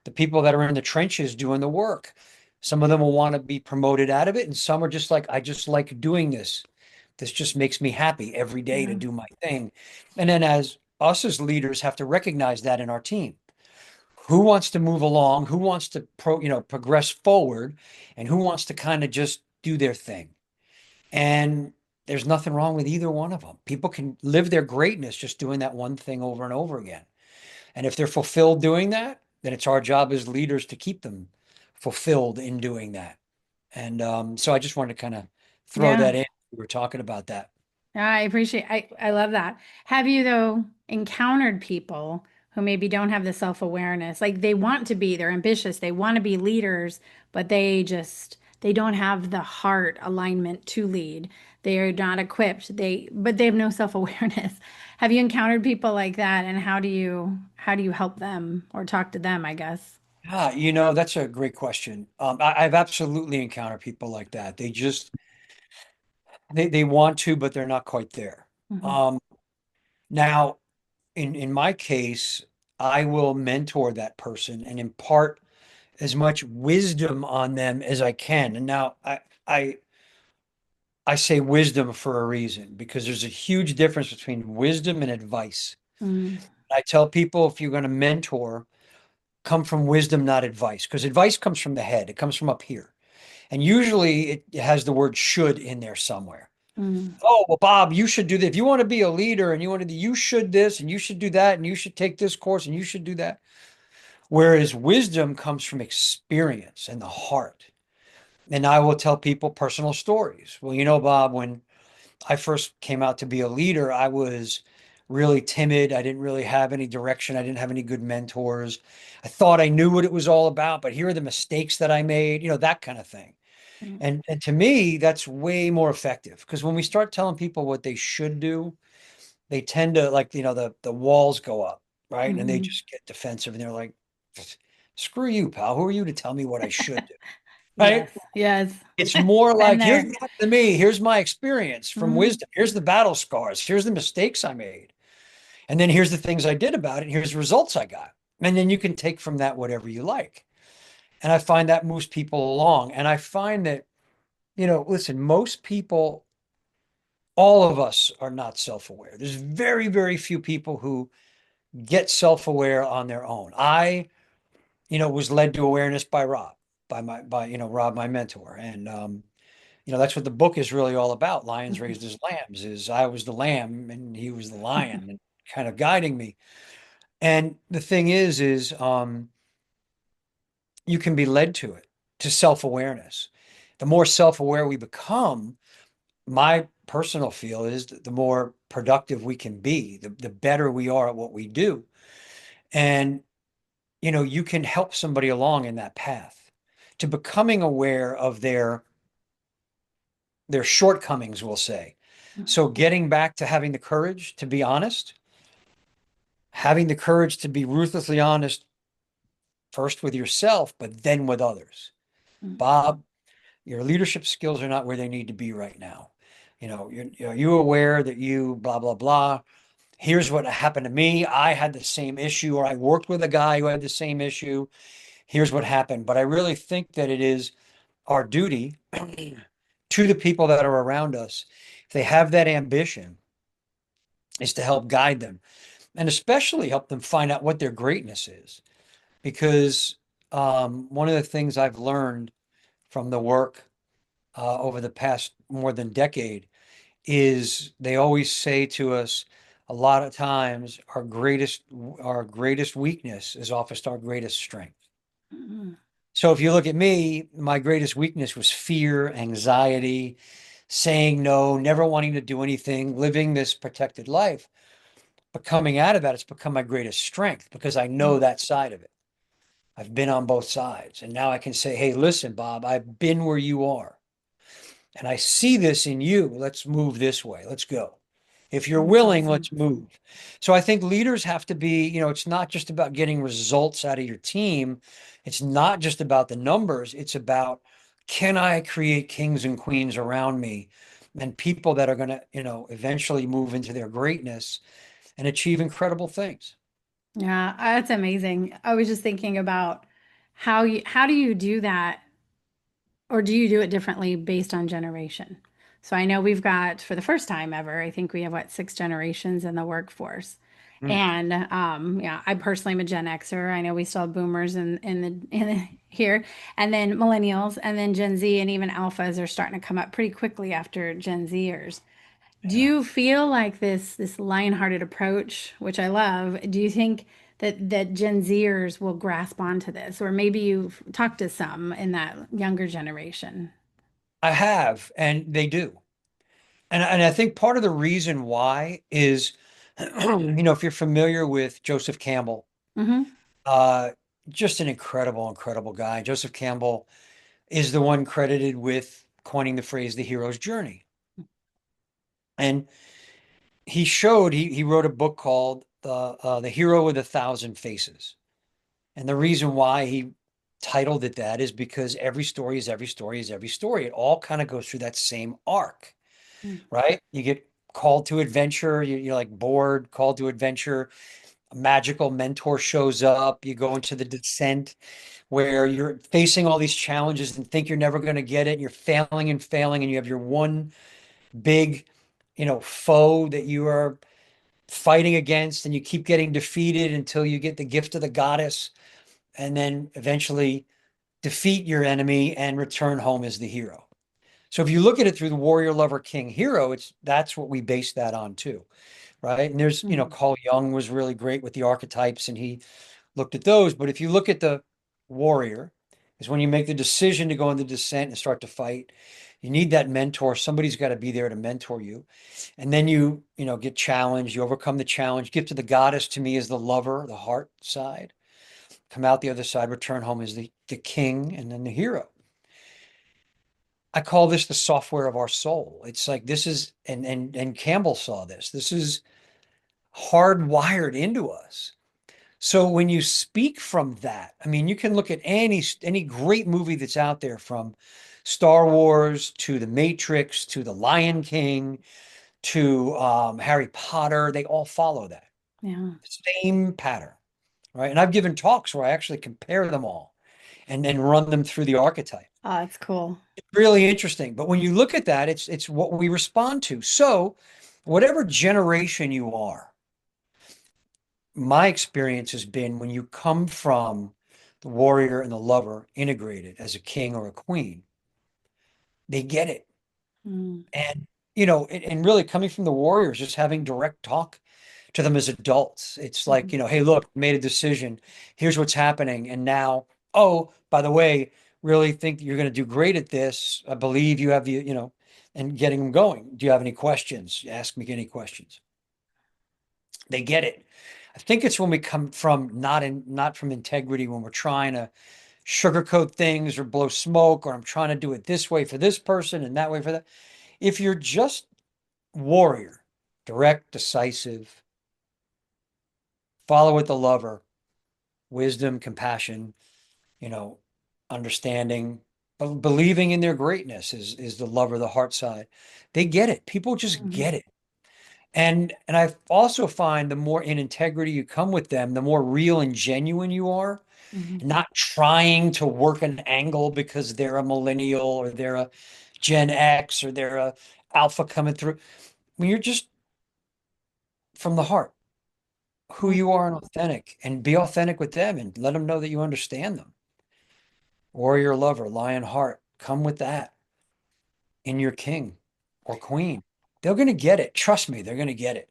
[SPEAKER 2] the people that are in the trenches doing the work. Some of them will want to be promoted out of it, and some are just like, I just like doing this. This just makes me happy every day to
[SPEAKER 1] Yeah.
[SPEAKER 2] do my thing. And then as us as leaders have to recognize that in our team. Who wants to move along? Who wants to progress forward? And who wants to kind of just do their thing? And there's nothing wrong with either one of them. People can live their greatness just doing that one thing over and over again. And if they're fulfilled doing that, then it's our job as leaders to keep them fulfilled in doing that. And so I just wanted to kind of throw
[SPEAKER 1] Yeah.
[SPEAKER 2] that in. We were talking about that.
[SPEAKER 1] Yeah, I appreciate I love that. Have you though encountered people who maybe don't have the self-awareness? Like they want to be, they're ambitious, they want to be leaders, but they don't have the heart alignment to lead. They are not equipped. But they have no self-awareness. Have you encountered people like that and how do you help them or talk to them, I guess?
[SPEAKER 2] That's a great question. I've absolutely encountered people like that. They want to, but they're not quite there.
[SPEAKER 1] Mhm.
[SPEAKER 2] Um, now, in my case, I will mentor that person and impart as much wisdom on them as I can. And now I I say wisdom for a reason because there's a huge difference between wisdom and advice.
[SPEAKER 1] Mm,
[SPEAKER 2] I tell people if you're going to mentor, come from wisdom, not advice, because advice comes from the head. It comes from up here. And usually it has the word should in there somewhere.
[SPEAKER 1] mm,
[SPEAKER 2] Oh, well, Bob, you should do that. If you want to be a leader and you should this and you should do that and you should take this course and you should do that. Whereas wisdom comes from experience and the heart. And I will tell people personal stories. Well, Bob, when I first came out to be a leader, I was really timid. I didn't really have any direction. I didn't have any good mentors. I thought I knew what it was all about, but here are the mistakes that I made, that kind of thing.
[SPEAKER 1] mm,
[SPEAKER 2] And to me, that's way more effective because when we start telling people what they should do, they tend to like, the walls go up, right? And they
[SPEAKER 1] mhm.
[SPEAKER 2] just get defensive and they're like, screw you, pal. Who are you to tell me what I should do? Right?
[SPEAKER 1] Yes, yes.
[SPEAKER 2] It's more
[SPEAKER 1] Been
[SPEAKER 2] like, here's
[SPEAKER 1] there.
[SPEAKER 2] what happened to me. Here's my experience from
[SPEAKER 1] Mhm.
[SPEAKER 2] wisdom. Here's the battle scars. Here's the mistakes I made. And then here's the things I did about it. And here's the results I got. And then you can take from that whatever you like. And I find that moves people along. And I find that, listen, most people, all of us are not self-aware. There's very, very few people who get self-aware on their own. I, was led to awareness by Rob, Rob, my mentor. And that's what the book is really all about. Lions
[SPEAKER 1] Mhm.
[SPEAKER 2] raised as lambs is I was the lamb and he was the lion and kind of guiding me. And the thing is you can be led to it, to self-awareness. The more self-aware we become, my personal feel is the more productive we can be, the better we are at what we do. And, you can help somebody along in that path to becoming aware of their shortcomings, we'll say. So getting back to having the courage to be honest, having the courage to be ruthlessly honest first with yourself, but then with others.
[SPEAKER 1] Mhm.
[SPEAKER 2] Bob, your leadership skills are not where they need to be right now. Are you aware that you blah, blah, blah. Here's what happened to me. I had the same issue, or I worked with a guy who had the same issue. Here's what happened. But I really think that it is our duty to the people that are around us, if they have that ambition, is to help guide them and especially help them find out what their greatness is. Because one of the things I've learned from the work over the past more than decade is they always say to us a lot of times our greatest weakness is often our greatest strength.
[SPEAKER 1] Mhm.
[SPEAKER 2] So if you look at me, my greatest weakness was fear, anxiety, saying no, never wanting to do anything, living this protected life. But coming out of that, it's become my greatest strength because I know that side of it. I've been on both sides. And now I can say, hey, listen, Bob, I've been where you are. And I see this in you. Let's move this way. Let's go. If you're
[SPEAKER 1] That's
[SPEAKER 2] willing,
[SPEAKER 1] awesome.
[SPEAKER 2] let's move. So I think leaders have to be, it's not just about getting results out of your team. It's not just about the numbers. It's about, can I create kings and queens around me and people that are going to, eventually move into their greatness and achieve incredible things.
[SPEAKER 1] Yeah, that's amazing. I was just thinking about how do you do that, or do you do it differently based on generation? So I know we've got, for the first time ever, I think we have what, six generations in the workforce.
[SPEAKER 2] Mm.
[SPEAKER 1] And yeah, I personally am a Gen Xer. I know we still have boomers here, and then millennials, and then Gen Z, and even alphas are starting to come up pretty quickly after Gen Zers. Do you feel like this lion-hearted approach, which I love, do you think that Gen Zers will grasp onto this, or maybe you've talked to some in that younger generation?
[SPEAKER 2] I have, and they do. And I think part of the reason why is, if you're familiar with Joseph Campbell,
[SPEAKER 1] Hmm.
[SPEAKER 2] uh, just an incredible, incredible guy. Joseph Campbell is the one credited with coining the phrase the hero's journey. And he wrote a book called The Hero with a Thousand Faces. And the reason why he titled it that is because every story is every story is every story. It all kind of goes through that same arc, right? You get called to adventure, you're like bored, called to adventure, a magical mentor shows up, you go into the descent where you're facing all these challenges and think you're never going to get it, and you're failing and failing, and you have your one big, foe that you are fighting against, and you keep getting defeated until you get the gift of the goddess, and then eventually defeat your enemy and return home as the hero. So if you look at it through the warrior, lover, king, hero, that's what we base that on too, right? And there's,
[SPEAKER 1] Hmm.
[SPEAKER 2] Carl Jung was really great with the archetypes, and he looked at those. But if you look at the warrior, is when you make the decision to go in the descent and start to fight. You need that mentor. Somebody's got to be there to mentor you. And then get challenged. You overcome the challenge. Gift to the goddess to me is the lover, the heart side. Come out the other side, return home as the king and then the hero. I call this the software of our soul. It's like this is, and Campbell saw this. This is hardwired into us. So when you speak from that, I mean, you can look at any great movie that's out there, from Star Wars to The Matrix to The Lion King to Harry Potter. They all follow that
[SPEAKER 1] Yeah.
[SPEAKER 2] same pattern, right? And I've given talks where I actually compare them all and run them through the archetype.
[SPEAKER 1] Oh, that's cool.
[SPEAKER 2] Really interesting. But when you look at that, it's what we respond to. So whatever generation you are, my experience has been when you come from the warrior and the lover integrated as a king or a queen, they get it.
[SPEAKER 1] Mm.
[SPEAKER 2] And, and really coming from the warriors, just having direct talk to them as adults. It's like,
[SPEAKER 1] Mhm.
[SPEAKER 2] hey, look, made a decision. Here's what's happening. And now, oh, by the way, really think that you're going to do great at this. I believe you have and getting them going. Do you have any questions? Ask me any questions. They get it. I think it's when we come from not from integrity, when we're trying to sugarcoat things or blow smoke, or I'm trying to do it this way for this person and that way for that. If you're just warrior, direct, decisive, follow with the lover, wisdom, compassion, you know, understanding, believing in their greatness is the lover, the heart side. They get it. People just
[SPEAKER 1] Mhm.
[SPEAKER 2] get it. And I also find the more in integrity you come with them, the more real and genuine you are,
[SPEAKER 1] Mhm.
[SPEAKER 2] and not trying to work an angle because they're a millennial or they're a Gen X or they're a alpha coming through. When you're just from the heart, who
[SPEAKER 1] Mhm.
[SPEAKER 2] you are and authentic, and be authentic with them and let them know that you understand them. Warrior, lover, lion heart, come with that in your king or queen. They're going to get it. Trust me, they're going to get it.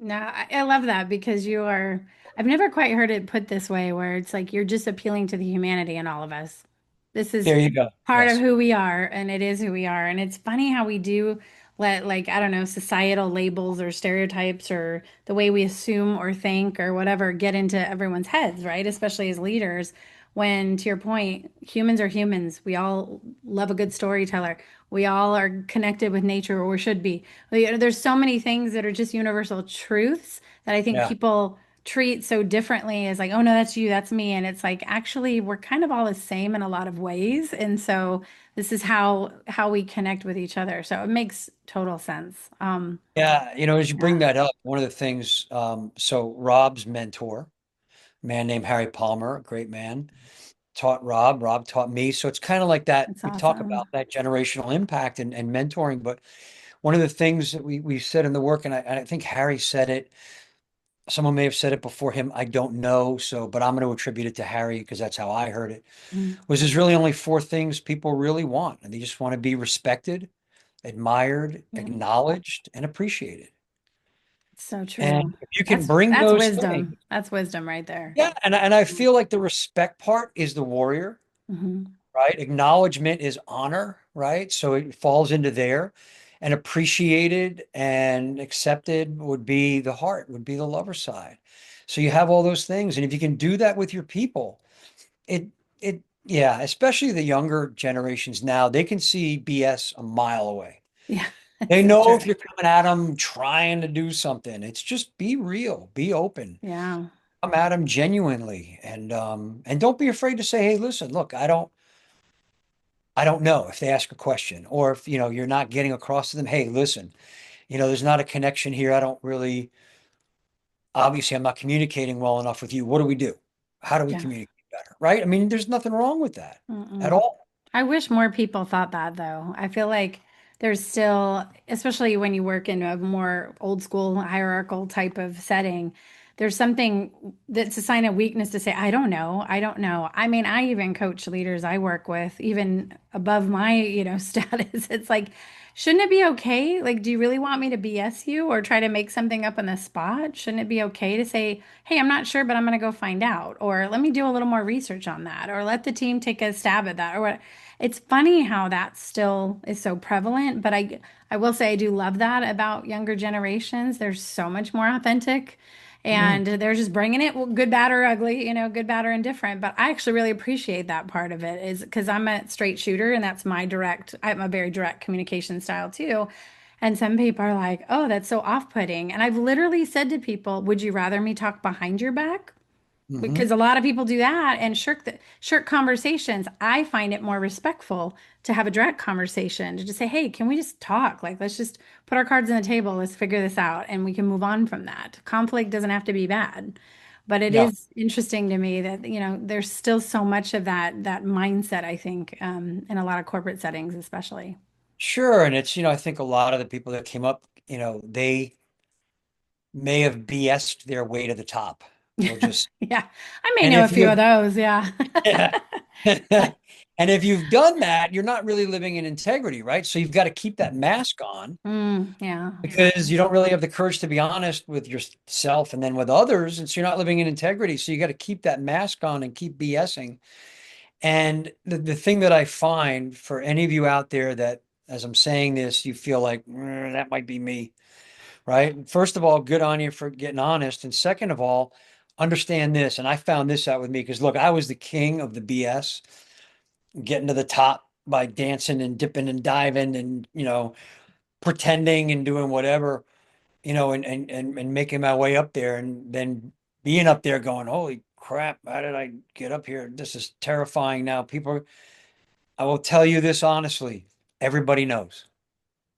[SPEAKER 1] No, I love that because I've never quite heard it put this way where it's like you're just appealing to the humanity in all of us. This is
[SPEAKER 2] There you go.
[SPEAKER 1] part of
[SPEAKER 2] Yes.
[SPEAKER 1] who we are, and it is who we are. And it's funny how we do let, like, I don't know, societal labels or stereotypes or the way we assume or think or whatever get into everyone's heads, right? Especially as leaders. When, to your point, humans are humans. We all love a good storyteller. We all are connected with nature, or should be. There's so many things that are just universal truths that I think
[SPEAKER 2] Yeah.
[SPEAKER 1] people treat so differently as like, oh no, that's you, that's me. And it's like actually we're kind of all the same in a lot of ways. And so this is how we connect with each other. So it makes total sense.
[SPEAKER 2] Yeah. As you bring
[SPEAKER 1] Yeah,
[SPEAKER 2] that up, one of the things, so Rob's mentor, a man named Harry Palmer, a great man, taught Rob. Rob taught me. So it's kind of like that.
[SPEAKER 1] it's
[SPEAKER 2] We talk about
[SPEAKER 1] awesome.
[SPEAKER 2] that generational impact and mentoring. But one of the things that we said in the work, and I think Harry said it, someone may have said it before him, I don't know. So, but I'm going to attribute it to Harry because that's how I heard it,
[SPEAKER 1] Mm,
[SPEAKER 2] was there's really only four things people really want. And they just want to be respected, admired,
[SPEAKER 1] Mm,
[SPEAKER 2] acknowledged, and appreciated.
[SPEAKER 1] so
[SPEAKER 2] And
[SPEAKER 1] true.
[SPEAKER 2] if you can
[SPEAKER 1] That's
[SPEAKER 2] bring
[SPEAKER 1] that's
[SPEAKER 2] those things,
[SPEAKER 1] wisdom. That's wisdom right there.
[SPEAKER 2] yeah, and I feel like the respect part is the warrior,
[SPEAKER 1] Hmm.
[SPEAKER 2] right? Acknowledgement is honor, right? So it falls into there. And appreciated and accepted would be the heart, would be the lover side. So you have all those things. And if you can do that with your people, it yeah, especially the younger generations now, they can see BS a mile away.
[SPEAKER 1] Yeah,
[SPEAKER 2] They
[SPEAKER 1] it's so
[SPEAKER 2] know
[SPEAKER 1] true.
[SPEAKER 2] if you're coming at them trying to do something. It's just be real, be open.
[SPEAKER 1] Yeah.
[SPEAKER 2] Come at them genuinely and don't be afraid to say, hey, listen, look, I don't know if they ask a question or if you're not getting across to them, hey, listen, there's not a connection here. I don't really obviously I'm not communicating well enough with you. What do we do? How do we
[SPEAKER 1] Yeah.
[SPEAKER 2] communicate better? Right? I mean, there's nothing wrong with that at
[SPEAKER 1] Mm-mm.
[SPEAKER 2] all.
[SPEAKER 1] I wish more people thought that though. I feel like there's still, especially when you work in a more old school hierarchical type of setting, there's something that's a sign of weakness to say, I don't know. I don't know. I mean, I even coach leaders I work with, even above my, status. It's like, shouldn't it be okay? Like, do you really want me to BS you or try to make something up on the spot? Shouldn't it be okay to say, hey, I'm not sure, but I'm going to go find out, or let me do a little more research on that, or let the team take a stab at that, or what? It's funny how that still is so prevalent, but I will say I do love that about younger generations. They're so much more authentic
[SPEAKER 2] Mm,
[SPEAKER 1] and they're just bringing it, well, good, bad, or ugly, good, bad, or indifferent. But I actually really appreciate that part of it is because I'm a straight shooter and that's I'm a very direct communication style too. And some people are like, oh, that's so off-putting. And I've literally said to people, would you rather me talk behind your back?
[SPEAKER 2] hmm.
[SPEAKER 1] Because a lot of people do that and shirk conversations. I find it more respectful to have a direct conversation to just say, "Hey, can we just talk? Like, let's just put our cards on the table. Let's figure this out, and we can move on from that." Conflict doesn't have to be bad, but it
[SPEAKER 2] Yeah,
[SPEAKER 1] is interesting to me that there's still so much of that mindset. I think in a lot of corporate settings, especially.
[SPEAKER 2] sure. And it's, I think a lot of the people that came up, they may have BS'd their way to the top. We'll just,
[SPEAKER 1] Yeah, I may
[SPEAKER 2] and
[SPEAKER 1] know a
[SPEAKER 2] if
[SPEAKER 1] few of
[SPEAKER 2] you,
[SPEAKER 1] those. Yeah.
[SPEAKER 2] yeah. And if you've done that, you're not really living in integrity, right? So you've got to keep that mask on
[SPEAKER 1] Yeah.
[SPEAKER 2] because you don't really have the courage to be honest with yourself and then with others. And so you're not living in integrity. So you got to keep that mask on and keep BSing. And the thing that I find for any of you out there that, as I'm saying this, you feel like that might be me, right? First of all, good on you for getting honest. And second of all, understand this. And I found this out with me because look, I was the king of the BS, getting to the top by dancing and dipping and diving and, pretending and doing whatever, and making my way up there and then being up there going, holy crap, how did I get up here? This is terrifying now. I will tell you this honestly, everybody knows.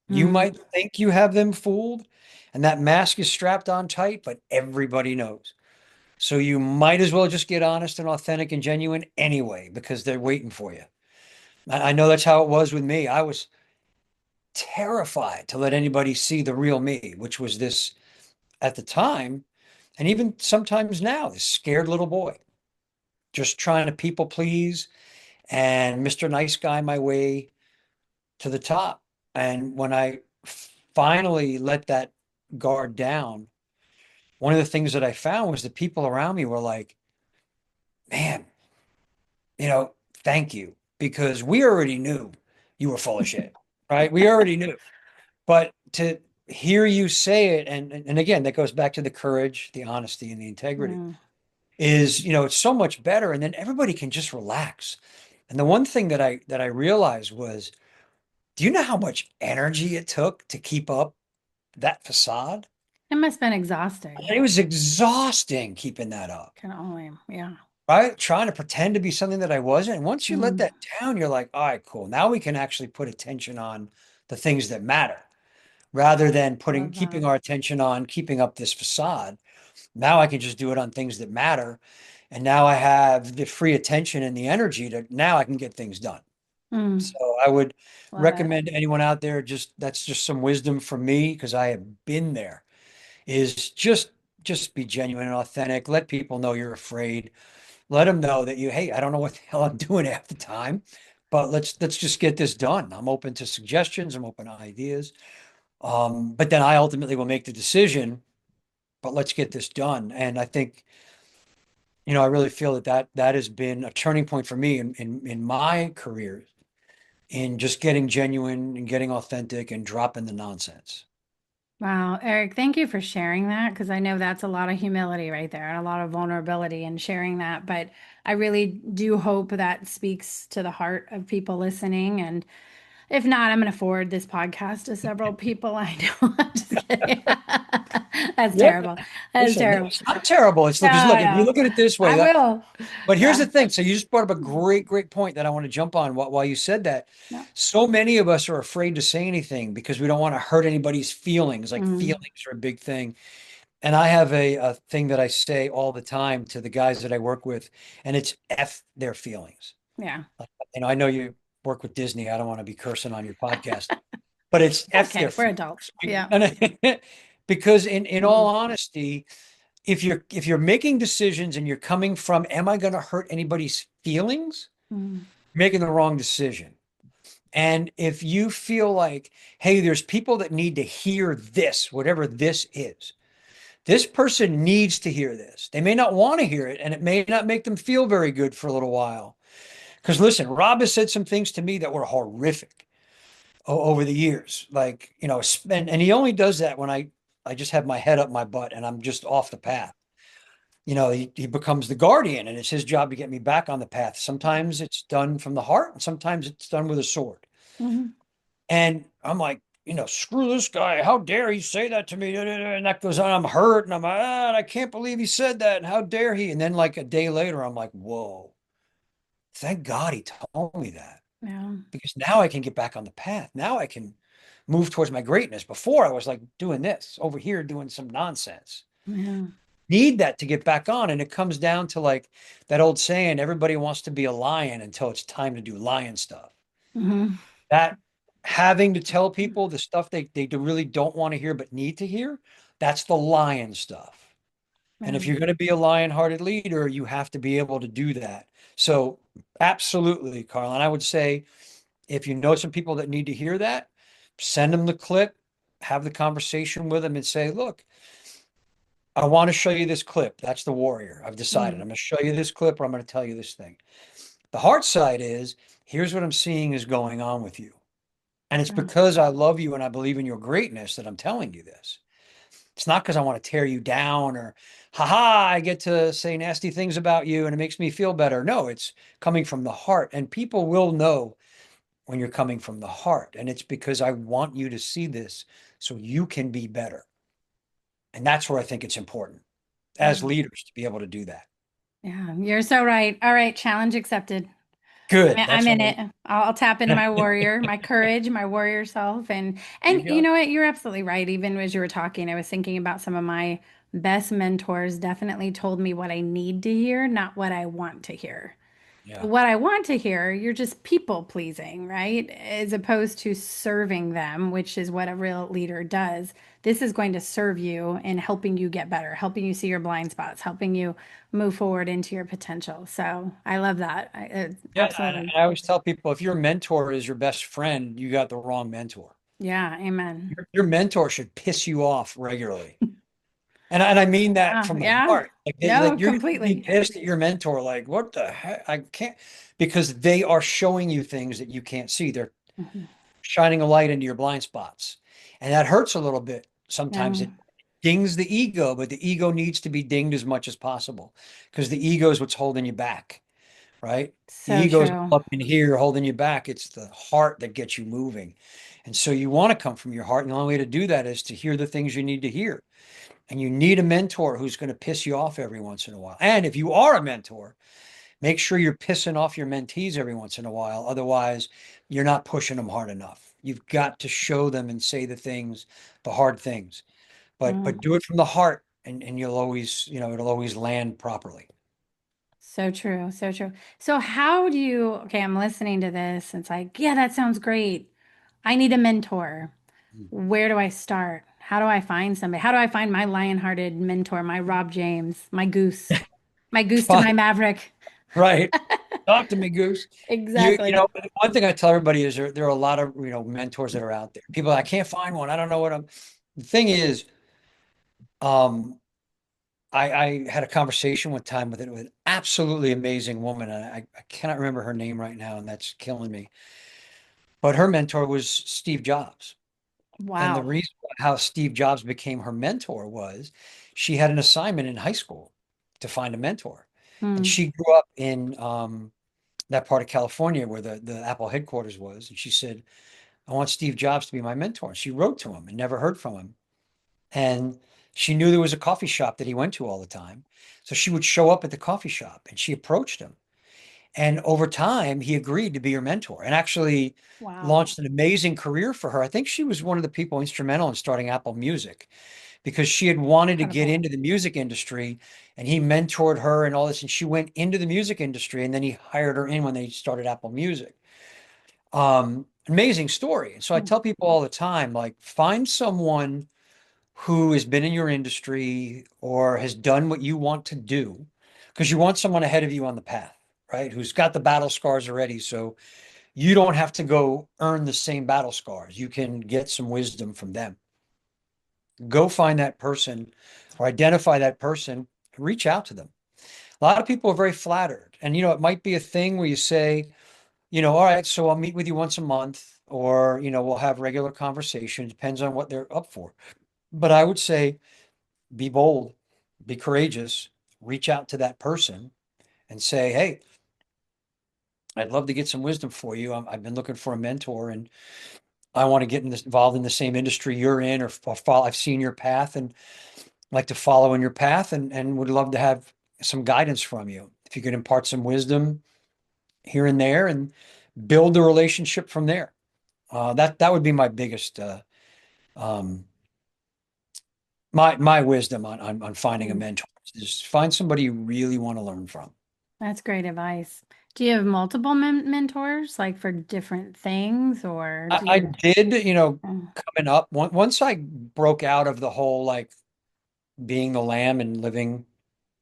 [SPEAKER 2] You
[SPEAKER 1] Mm.
[SPEAKER 2] might think you have them fooled and that mask is strapped on tight, but everybody knows. So you might as well just get honest and authentic and genuine anyway, because they're waiting for you. I know that's how it was with me. I was terrified to let anybody see the real me, which was this at the time, and even sometimes now, this scared little boy, just trying to people please and Mr. Nice Guy my way to the top. And when I finally let that guard down, one of the things that I found was the people around me were like, man, you know, thank you, because we already knew you were full of shit, right? We already knew. But to hear you say it, and again, that goes back to the courage, the honesty, and the integrity,
[SPEAKER 1] Mm.
[SPEAKER 2] is, it's so much better. And then everybody can just relax. And the one thing that I realized was, do you know how much energy it took to keep up that facade?
[SPEAKER 1] It must have been exhausting.
[SPEAKER 2] It was exhausting keeping that up,
[SPEAKER 1] Can only, yeah.
[SPEAKER 2] right? Trying to pretend to be something that I wasn't. And once you let
[SPEAKER 1] Mm,
[SPEAKER 2] that down, you're like, all right, cool. Now we can actually put attention on the things that matter rather than
[SPEAKER 1] I love that.
[SPEAKER 2] keeping our attention on keeping up this facade. Now I can just do it on things that matter. And now I have the free attention and the energy to now I can get things done.
[SPEAKER 1] Mm,
[SPEAKER 2] So I would
[SPEAKER 1] love it.
[SPEAKER 2] recommend to anyone out there, just that's just some wisdom from me because I have been there, is just be genuine and authentic. Let people know you're afraid. Let them know that hey, I don't know what the hell I'm doing half the time, but let's just get this done. I'm open to suggestions. I'm open to ideas. But then I ultimately will make the decision, but let's get this done. And I think, I really feel that has been a turning point for me in my career in just getting genuine and getting authentic and dropping the nonsense.
[SPEAKER 1] Wow, Eric, thank you for sharing that because I know that's a lot of humility right there and a lot of vulnerability in sharing that. But I really do hope that speaks to the heart of people listening. And if not, I'm going to forward this podcast to several people I know. I'm just kidding. That's
[SPEAKER 2] Yeah.
[SPEAKER 1] terrible. That's
[SPEAKER 2] Listen,
[SPEAKER 1] terrible.
[SPEAKER 2] it's not terrible. It's
[SPEAKER 1] No,
[SPEAKER 2] because look, if you
[SPEAKER 1] no,
[SPEAKER 2] look at it this way,
[SPEAKER 1] I will.
[SPEAKER 2] but here's the
[SPEAKER 1] Yeah.
[SPEAKER 2] thing. So you just brought up a great point that I want to jump on while you said that.
[SPEAKER 1] No.
[SPEAKER 2] So many of us are afraid to say anything because we don't want to hurt anybody's feelings. Like
[SPEAKER 1] Mm,
[SPEAKER 2] feelings are a big thing. And I have a thing that I say all the time to the guys that I work with, and it's F their feelings.
[SPEAKER 1] yeah.
[SPEAKER 2] Like, I know you work with Disney. I don't want to be cursing on your podcast, but it's F their
[SPEAKER 1] Okay, we're
[SPEAKER 2] feelings.
[SPEAKER 1] adults. Yeah.
[SPEAKER 2] Because in all
[SPEAKER 1] Mm,
[SPEAKER 2] honesty, if you're making decisions and you're coming from, am I going to hurt anybody's feelings?
[SPEAKER 1] mm,
[SPEAKER 2] You're making the wrong decision. And if you feel like, hey, there's people that need to hear this, whatever this is, this person needs to hear this. They may not want to hear it, and it may not make them feel very good for a little while. Because listen, Rob has said some things to me that were horrific over the years. Like, and he only does that when I just have my head up my butt and I'm just off the path. He becomes the guardian and it's his job to get me back on the path. Sometimes it's done from the heart and sometimes it's done with a sword.
[SPEAKER 1] mhm.
[SPEAKER 2] And I'm like, screw this guy. How dare he say that to me? And that goes on. I'm hurt. And I'm like, I can't believe he said that. And how dare he? And then like a day later, I'm like, whoa, thank God he told me that.
[SPEAKER 1] Yeah.
[SPEAKER 2] Because now I can get back on the path. Now I can move towards my greatness. Before I was like doing this over here, doing some nonsense.
[SPEAKER 1] Yeah.
[SPEAKER 2] Need that to get back on. And it comes down to like that old saying, everybody wants to be a lion until it's time to do lion stuff.
[SPEAKER 1] Mhm.
[SPEAKER 2] That having to tell people the stuff they really don't want to hear but need to hear, that's the lion stuff. And if
[SPEAKER 1] Yeah.
[SPEAKER 2] you're going to be a lion-hearted leader, you have to be able to do that. So absolutely, Carl. And I would say if you know some people that need to hear that, send them the clip, have the conversation with them and say, look, I want to show you this clip. That's the warrior. I've decided
[SPEAKER 1] Mm,
[SPEAKER 2] I'm going to show you this clip or I'm going to tell you this thing. The heart side is here's what I'm seeing is going on with you. And it's
[SPEAKER 1] yeah.
[SPEAKER 2] because I love you and I believe in your greatness that I'm telling you this. It's not because I want to tear you down or, haha, I get to say nasty things about you and it makes me feel better. No, it's coming from the heart. And people will know when you're coming from the heart. And it's because I want you to see this so you can be better. And that's where I think it's important as
[SPEAKER 1] Yeah.
[SPEAKER 2] leaders to be able to do that.
[SPEAKER 1] Yeah. You're so right. All right. Challenge accepted.
[SPEAKER 2] Good.
[SPEAKER 1] I'm
[SPEAKER 2] That's
[SPEAKER 1] in
[SPEAKER 2] what
[SPEAKER 1] it. I'll tap into my warrior, my courage, my warrior self.
[SPEAKER 2] you
[SPEAKER 1] And you
[SPEAKER 2] go.
[SPEAKER 1] know what? You're absolutely right. Even as you were talking, I was thinking about some of my best mentors definitely told me what I need to hear, not what I want to hear.
[SPEAKER 2] Yeah.
[SPEAKER 1] What I want to hear, you're just people pleasing, right? As opposed to serving them, which is what a real leader does. This is going to serve you in helping you get better, helping you see your blind spots, helping you move forward into your potential. So I love that.
[SPEAKER 2] Yeah. And
[SPEAKER 1] Absolutely.
[SPEAKER 2] I always tell people if your mentor is your best friend, you got the wrong mentor.
[SPEAKER 1] Yeah. Amen.
[SPEAKER 2] Your mentor should piss you off regularly. And I mean that
[SPEAKER 1] Wow.
[SPEAKER 2] from the
[SPEAKER 1] Yeah.
[SPEAKER 2] heart. Like
[SPEAKER 1] No,
[SPEAKER 2] you're gonna be
[SPEAKER 1] completely.
[SPEAKER 2] pissed at your mentor, like, what the heck? I can't because they are showing you things that you can't see. They're
[SPEAKER 1] Mhm.
[SPEAKER 2] shining a light into your blind spots. And that hurts a little bit. Sometimes
[SPEAKER 1] Yeah.
[SPEAKER 2] it dings the ego, but the ego needs to be dinged as much as possible because the ego is what's holding you back, right? The
[SPEAKER 1] So
[SPEAKER 2] ego is
[SPEAKER 1] true.
[SPEAKER 2] up in here holding you back. It's the heart that gets you moving. And so you want to come from your heart. And the only way to do that is to hear the things you need to hear. And you need a mentor who's going to piss you off every once in a while. And if you are a mentor, make sure you're pissing off your mentees every once in a while. Otherwise, you're not pushing them hard enough. You've got to show them and say the things, the hard things. But
[SPEAKER 1] Mm.
[SPEAKER 2] do it from the heart and you'll always, it'll always land properly.
[SPEAKER 1] So true. So true. So how do you, okay, I'm listening to this. It's like, yeah, that sounds great. I need a mentor. Where do I start? How do I find somebody? How do I find my lion-hearted mentor, my Rob James, my goose to
[SPEAKER 2] Fine.
[SPEAKER 1] my Maverick?
[SPEAKER 2] Right. Talk to me, Goose. You
[SPEAKER 1] Exactly.
[SPEAKER 2] know, one thing I tell everybody is there are a lot of, mentors that are out there. People, I can't find one. I don't know what I'm. The thing is, um, I had a conversation one time with an absolutely amazing woman. And I cannot remember her name right now, and that's killing me. But her mentor was Steve Jobs. And the
[SPEAKER 1] Wow.
[SPEAKER 2] reason how Steve Jobs became her mentor was she had an assignment in high school to find a mentor. And
[SPEAKER 1] Mm.
[SPEAKER 2] she grew up in that part of California where the Apple headquarters was. And she said, I want Steve Jobs to be my mentor. And she wrote to him and never heard from him. And she knew there was a coffee shop that he went to all the time. So she would show up at the coffee shop and she approached him. And over time, he agreed to be her mentor and actually
[SPEAKER 1] Wow.
[SPEAKER 2] launched an amazing career for her. I think she was one of the people instrumental in starting Apple Music because she had wanted to get
[SPEAKER 1] Incredible.
[SPEAKER 2] into the music industry and he mentored her and all this. And she went into the music industry and then he hired her in when they started Apple Music. Amazing story. And so I
[SPEAKER 1] Mm.
[SPEAKER 2] tell people all the time, like, find someone who has been in your industry or has done what you want to do because you want someone ahead of you on the path, right? Who's got the battle scars already. So you don't have to go earn the same battle scars. You can get some wisdom from them. Go find that person or identify that person, reach out to them. A lot of people are very flattered. And, it might be a thing where you say, all right, so I'll meet with you once a month or, we'll have regular conversation. Depends on what they're up for. But I would say, be bold, be courageous, reach out to that person and say, hey, I'd love to get some wisdom for you. I've been looking for a mentor and I want to get involved in the same industry you're in or follow. I've seen your path and like to follow in your path and would love to have some guidance from you. If you could impart some wisdom here and there and build the relationship from there. That would be my biggest um, my wisdom on finding a
[SPEAKER 1] Mm.
[SPEAKER 2] mentor is find somebody you really want to learn from.
[SPEAKER 1] That's great advice. Do you have multiple mentors, like for different things, or
[SPEAKER 2] I,
[SPEAKER 1] do
[SPEAKER 2] I
[SPEAKER 1] you?
[SPEAKER 2] did,
[SPEAKER 1] Mm.
[SPEAKER 2] coming up once I broke out of the whole like being the lamb and living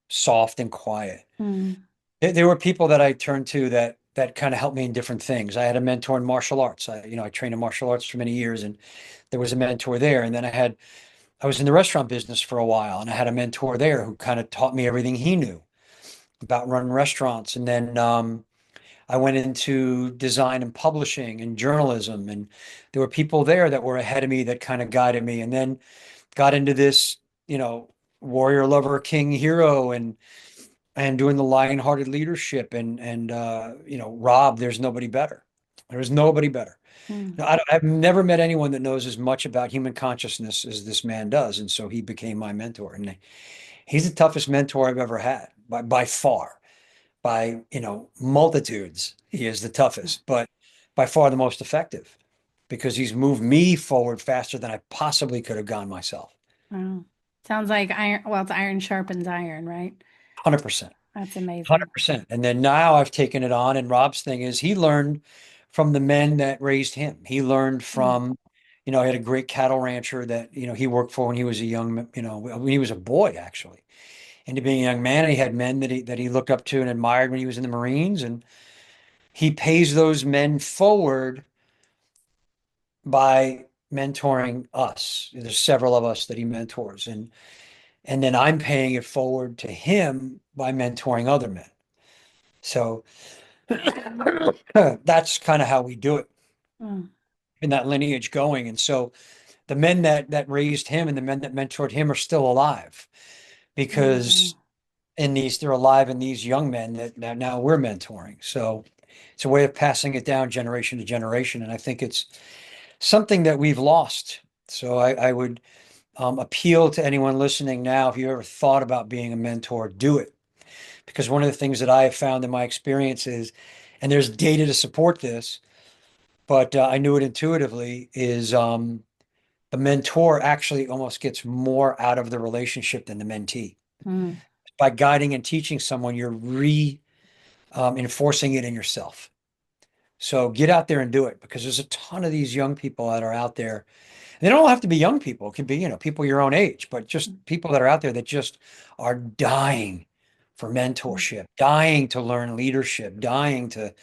[SPEAKER 2] soft and quiet.
[SPEAKER 1] Mm.
[SPEAKER 2] There were people that I turned to that kind of helped me in different things. I had a mentor in martial arts. I trained in martial arts for many years, and there was a mentor there. And then I was in the restaurant business for a while, and I had a mentor there who kind of taught me everything he knew about running restaurants. And then I went into design and publishing and journalism, and there were people there that were ahead of me that kind of guided me. And then got into this, you know, warrior, lover, king, hero, and doing the lion-hearted leadership. Rob, there's nobody better. There's nobody better.
[SPEAKER 1] Mm.
[SPEAKER 2] No, I've never met anyone that knows as much about human consciousness as this man does, and so he became my mentor. And he's the toughest mentor I've ever had by far by, multitudes. He is the toughest, but by far the most effective because he's moved me forward faster than I possibly could have gone myself.
[SPEAKER 1] Wow. Sounds like iron. Well, it's iron sharpens iron, right?
[SPEAKER 2] 100%.
[SPEAKER 1] That's amazing.
[SPEAKER 2] 100%. And then now I've taken it on. And Rob's thing is he learned from the men that raised him. He learned
[SPEAKER 1] Mm.
[SPEAKER 2] from, he had a great cattle rancher that, he worked for when he was a young, when he was a boy, actually. Into being a young man, he had men that he looked up to and admired when he was in the Marines. And he pays those men forward by mentoring us. There's several of us that he mentors. And then I'm paying it forward to him by mentoring other men. So that's kind of how we do it
[SPEAKER 1] Mm.
[SPEAKER 2] in that lineage going. And so the men that raised him and the men that mentored him are still alive
[SPEAKER 1] Amazing.
[SPEAKER 2] because they're alive in these young men that now we're mentoring. So it's a way of passing it down generation to generation. And I think it's something that we've lost. So I would appeal to anyone listening now, if you ever thought about being a mentor, do it. Because one of the things that I have found in my experience is, and there's data to support this, but I knew it intuitively, is the mentor actually almost gets more out of the relationship than the mentee.
[SPEAKER 1] Mm.
[SPEAKER 2] By guiding and teaching someone, you're enforcing it in yourself. So get out there and do it because there's a ton of these young people that are out there. They don't have to be young people. It can be, people your own age, but just people that are out there that just are dying for mentorship, dying to learn leadership, dying to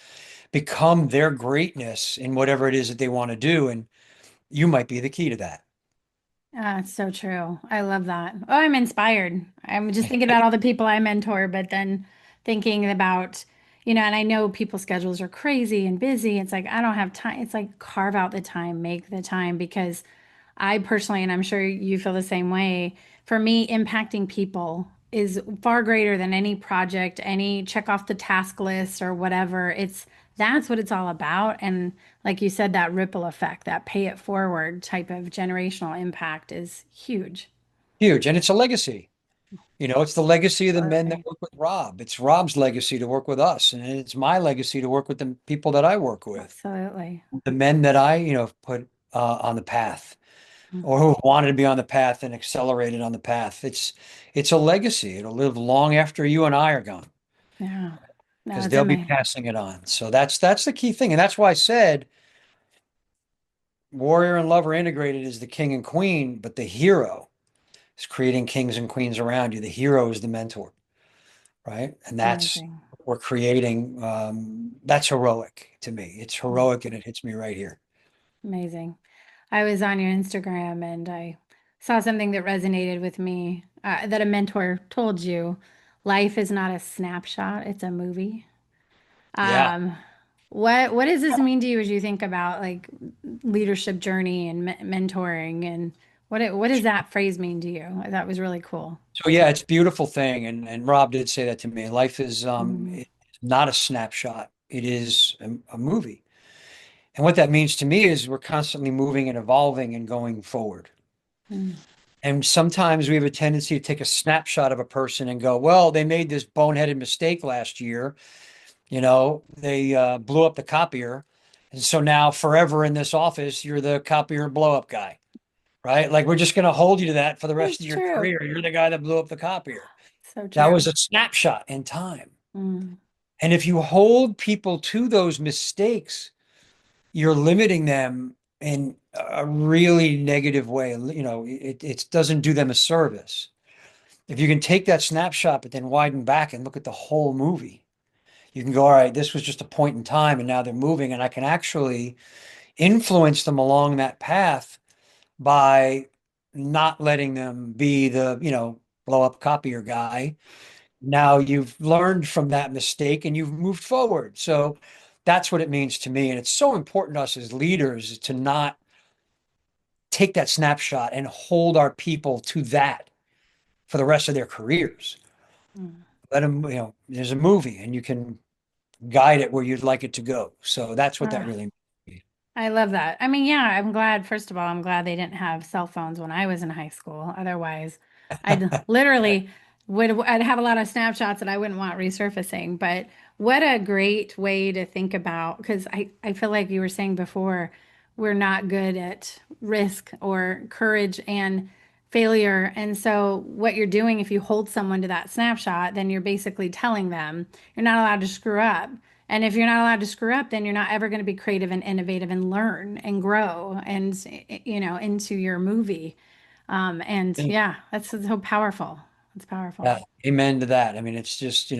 [SPEAKER 2] become their greatness in whatever it is that they want to do. And you might be the key to that.
[SPEAKER 1] It's so true. I love that. Oh, I'm inspired. I'm just thinking about all the people I mentor, but then thinking about, and I know people's schedules are crazy and busy. It's like, I don't have time. It's like carve out the time, make the time because I personally, and I'm sure you feel the same way, for me, impacting people is far greater than any project, any check off the task list or whatever. That's what it's all about. And like you said, that ripple effect, that pay it forward type of generational impact is huge.
[SPEAKER 2] Huge. And it's a legacy. It's the legacy of the men that
[SPEAKER 1] Absolutely.
[SPEAKER 2] work with Rob. It's Rob's legacy to work with us. And it's my legacy to work with the people that I work with,
[SPEAKER 1] Absolutely.
[SPEAKER 2] the men that I, put on the path
[SPEAKER 1] Mm.
[SPEAKER 2] or who wanted to be on the path and accelerated on the path. It's a legacy. It'll live long after you and I are gone
[SPEAKER 1] Yeah. No,
[SPEAKER 2] because
[SPEAKER 1] it's
[SPEAKER 2] they'll be
[SPEAKER 1] amazing.
[SPEAKER 2] passing it on. So that's the key thing. And that's why I said warrior and lover integrated is the king and queen, but the hero is creating kings and queens around you. The hero is the mentor, right? And that's
[SPEAKER 1] Amazing.
[SPEAKER 2] what we're creating. That's heroic to me. It's
[SPEAKER 1] Mm.
[SPEAKER 2] heroic and it hits me right here.
[SPEAKER 1] Amazing. I was on your Instagram and I saw something that resonated with me that a mentor told you. Life is not a snapshot, it's a movie.
[SPEAKER 2] Yeah.
[SPEAKER 1] Um, what does this mean to you as you think about like leadership journey and mentoring and what does that phrase mean to you? That was really cool.
[SPEAKER 2] So yeah, it's a beautiful thing. And Rob did say that to me. Life is
[SPEAKER 1] Mm,
[SPEAKER 2] it's not a snapshot. It is a movie. And what that means to me is we're constantly moving and evolving and going forward.
[SPEAKER 1] mm,
[SPEAKER 2] And sometimes we have a tendency to take a snapshot of a person and go, well, they made this boneheaded mistake last year. They blew up the copier. And so now forever in this office, you're the copier blow up guy, right? Like we're just going to hold you to that for the rest
[SPEAKER 1] it's
[SPEAKER 2] of your
[SPEAKER 1] true.
[SPEAKER 2] career. You're the guy that blew up the copier.
[SPEAKER 1] So
[SPEAKER 2] That was
[SPEAKER 1] true.
[SPEAKER 2] a snapshot in time.
[SPEAKER 1] Mm,
[SPEAKER 2] And if you hold people to those mistakes, you're limiting them in a really negative way. It doesn't do them a service. If you can take that snapshot, but then widen back and look at the whole movie, you can go, all right, this was just a point in time and now they're moving. And I can actually influence them along that path by not letting them be the, blow up copier guy. Now you've learned from that mistake and you've moved forward. So that's what it means to me. And it's so important to us as leaders to not take that snapshot and hold our people to that for the rest of their careers.
[SPEAKER 1] mm.
[SPEAKER 2] Let them, there's a movie and you can guide it where you'd like it to go. So that's what that
[SPEAKER 1] Ah.
[SPEAKER 2] really means.
[SPEAKER 1] I love that. I mean, yeah, I'm glad, first of all, I'm glad they didn't have cell phones when I was in high school. Otherwise, I'd literally I'd have a lot of snapshots that I wouldn't want resurfacing. But what a great way to think about, because I feel like you were saying before, we're not good at risk or courage and failure. And so what you're doing, if you hold someone to that snapshot, then you're basically telling them you're not allowed to screw up. And if you're not allowed to screw up, then you're not ever going to be creative and innovative and learn and grow and, into your movie. And yeah, that's so powerful. It's powerful.
[SPEAKER 2] Yeah, amen to that. I mean, it's just,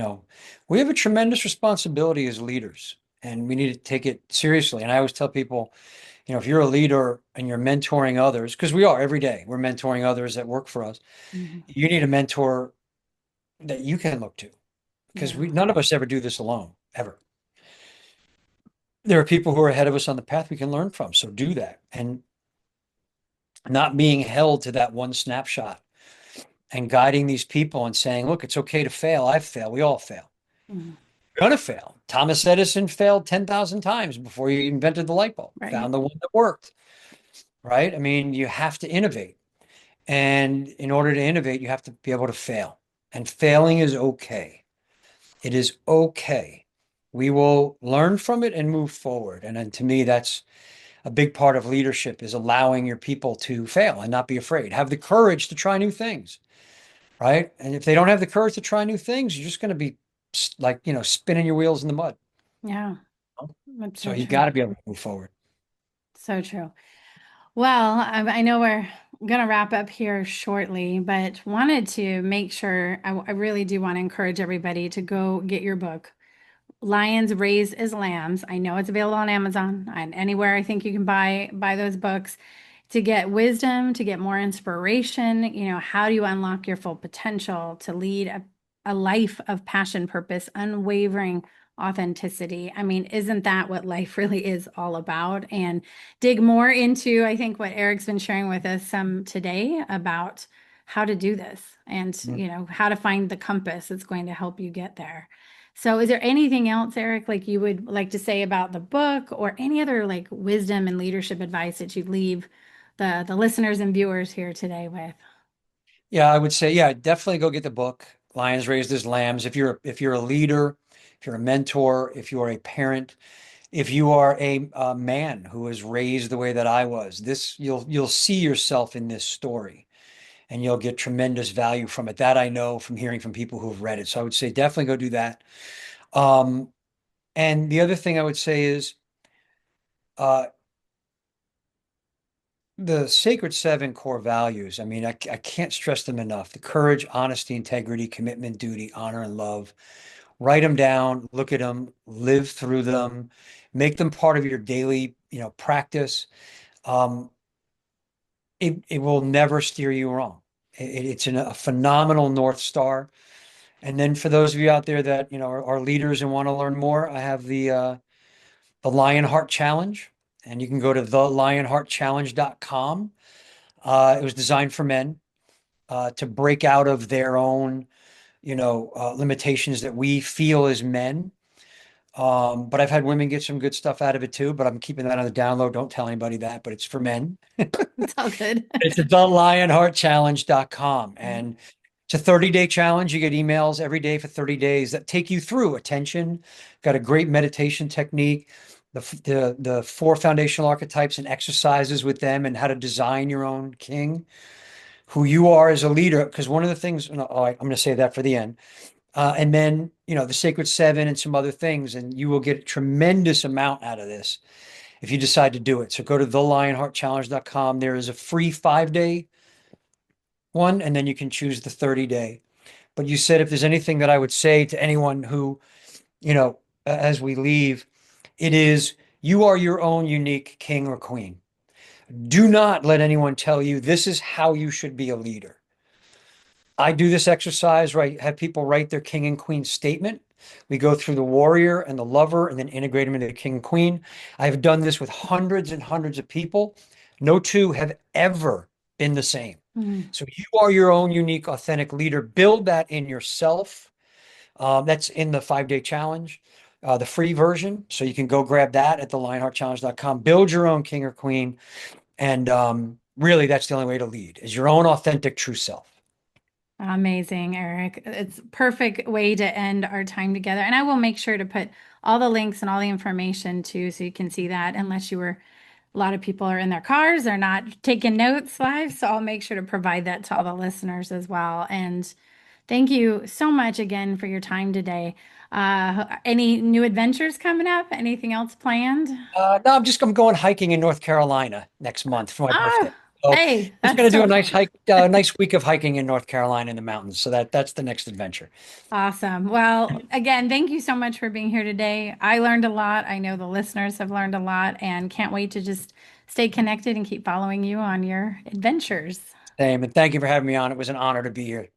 [SPEAKER 2] we have a tremendous responsibility as leaders and we need to take it seriously. And I always tell people, if you're a leader and you're mentoring others, because we are every day, we're mentoring others that work for us.
[SPEAKER 1] Mhm.
[SPEAKER 2] You need a mentor that you can look to because
[SPEAKER 1] Yeah.
[SPEAKER 2] none of us ever do this alone, ever. There are people who are ahead of us on the path we can learn from. So do that and not being held to that one snapshot and guiding these people and saying, look, it's okay to fail. I've failed. We all fail.
[SPEAKER 1] Mhm.
[SPEAKER 2] You're going to fail. Thomas Edison failed 10,000 times before he invented the light bulb,
[SPEAKER 1] Right.
[SPEAKER 2] found the one that worked, right? I mean, you have to innovate. And in order to innovate, you have to be able to fail. And failing is okay. It is okay. We will learn from it and move forward. And then to me, that's a big part of leadership is allowing your people to fail and not be afraid. Have the courage to try new things, right? And if they don't have the courage to try new things, you're just going to be like, spinning your wheels in the mud.
[SPEAKER 1] Yeah. That's
[SPEAKER 2] So
[SPEAKER 1] so
[SPEAKER 2] you
[SPEAKER 1] true.
[SPEAKER 2] got to be able to move forward.
[SPEAKER 1] So true. Well, I know we're I'm gonna wrap up here shortly, but wanted to make sure I really do want to encourage everybody to go get your book, Lions Raised as Lambs. I know it's available on Amazon and anywhere I think you can buy those books to get wisdom, to get more inspiration. How do you unlock your full potential to lead a life of passion, purpose, unwavering authenticity? I mean, isn't that what life really is all about? And dig more into, I think, what Eric's been sharing with us some today about how to do this and,
[SPEAKER 2] Mm.
[SPEAKER 1] how to find the compass that's going to help you get there. So, is there anything else, Eric, like you would like to say about the book or any other like wisdom and leadership advice that you'd leave the listeners and viewers here today with?
[SPEAKER 2] Yeah, I would say, yeah, definitely go get the book, Lions Raised as Lambs. If you're a leader, if you're a mentor, if you are a parent, if you are a man who was raised the way that I was, this you'll see yourself in this story and you'll get tremendous value from it. That I know from hearing from people who've read it. So I would say definitely go do that. Um, and the other thing I would say is uh, the sacred seven core values. I mean, I can't stress them enough. The courage, honesty, integrity, commitment, duty, honor, and love. Write them down, look at them, live through them, make them part of your daily, practice. Um, it will never steer you wrong. It's a phenomenal North Star. And then for those of you out there that, are leaders and want to learn more, I have the Lionheart Challenge, and you can go to thelionheartchallenge.com. It was designed for men to break out of their own, limitations that we feel as men. But I've had women get some good stuff out of it too, but I'm keeping that on the download. Don't tell anybody that, but it's for men.
[SPEAKER 1] It's all good.
[SPEAKER 2] It's at thelionheartchallenge.com. And it's a 30-day challenge. You get emails every day for 30 days that take you through attention. Got a great meditation technique, the four foundational archetypes and exercises with them and how to design your own king, who you are as a leader. Because one of the things, no, I'm going to say that for the end. And then, the Sacred Seven and some other things, and you will get a tremendous amount out of this if you decide to do it. So go to thelionheartchallenge.com. There is a free 5-day one, and then you can choose the 30-day. But you said if there's anything that I would say to anyone who, as we leave, it is you are your own unique king or queen. Do not let anyone tell you this is how you should be a leader. I do this exercise, right? Have people write their king and queen statement. We go through the warrior and the lover and then integrate them into the king and queen. I've done this with hundreds and hundreds of people. No two have ever been the same.
[SPEAKER 1] Mm.
[SPEAKER 2] So you are your own unique, authentic leader. Build that in yourself. That's in the 5-day challenge, the free version. So you can go grab that at thelionheartchallenge.com. Build your own king or queen. And really, that's the only way to lead is your own authentic, true self.
[SPEAKER 1] Amazing, Eric. It's a perfect way to end our time together. And I will make sure to put all the links and all the information too, so you can see that unless you were, a lot of people are in their cars, they're not taking notes live. So I'll make sure to provide that to all the listeners as well. And thank you so much again for your time today. Any new adventures coming up? Anything else planned?
[SPEAKER 2] No, I'm going hiking in North Carolina next month for my birthday.
[SPEAKER 1] Ah,
[SPEAKER 2] So
[SPEAKER 1] hey,
[SPEAKER 2] just
[SPEAKER 1] that's
[SPEAKER 2] going to do a
[SPEAKER 1] so
[SPEAKER 2] nice hike, nice week of hiking in North Carolina in the mountains. So that's the next adventure.
[SPEAKER 1] awesome. Well, again, thank you so much for being here today. I learned a lot. I know the listeners have learned a lot and can't wait to just stay connected and keep following you on your adventures.
[SPEAKER 2] Same, and thank you for having me on. It was an honor to be here.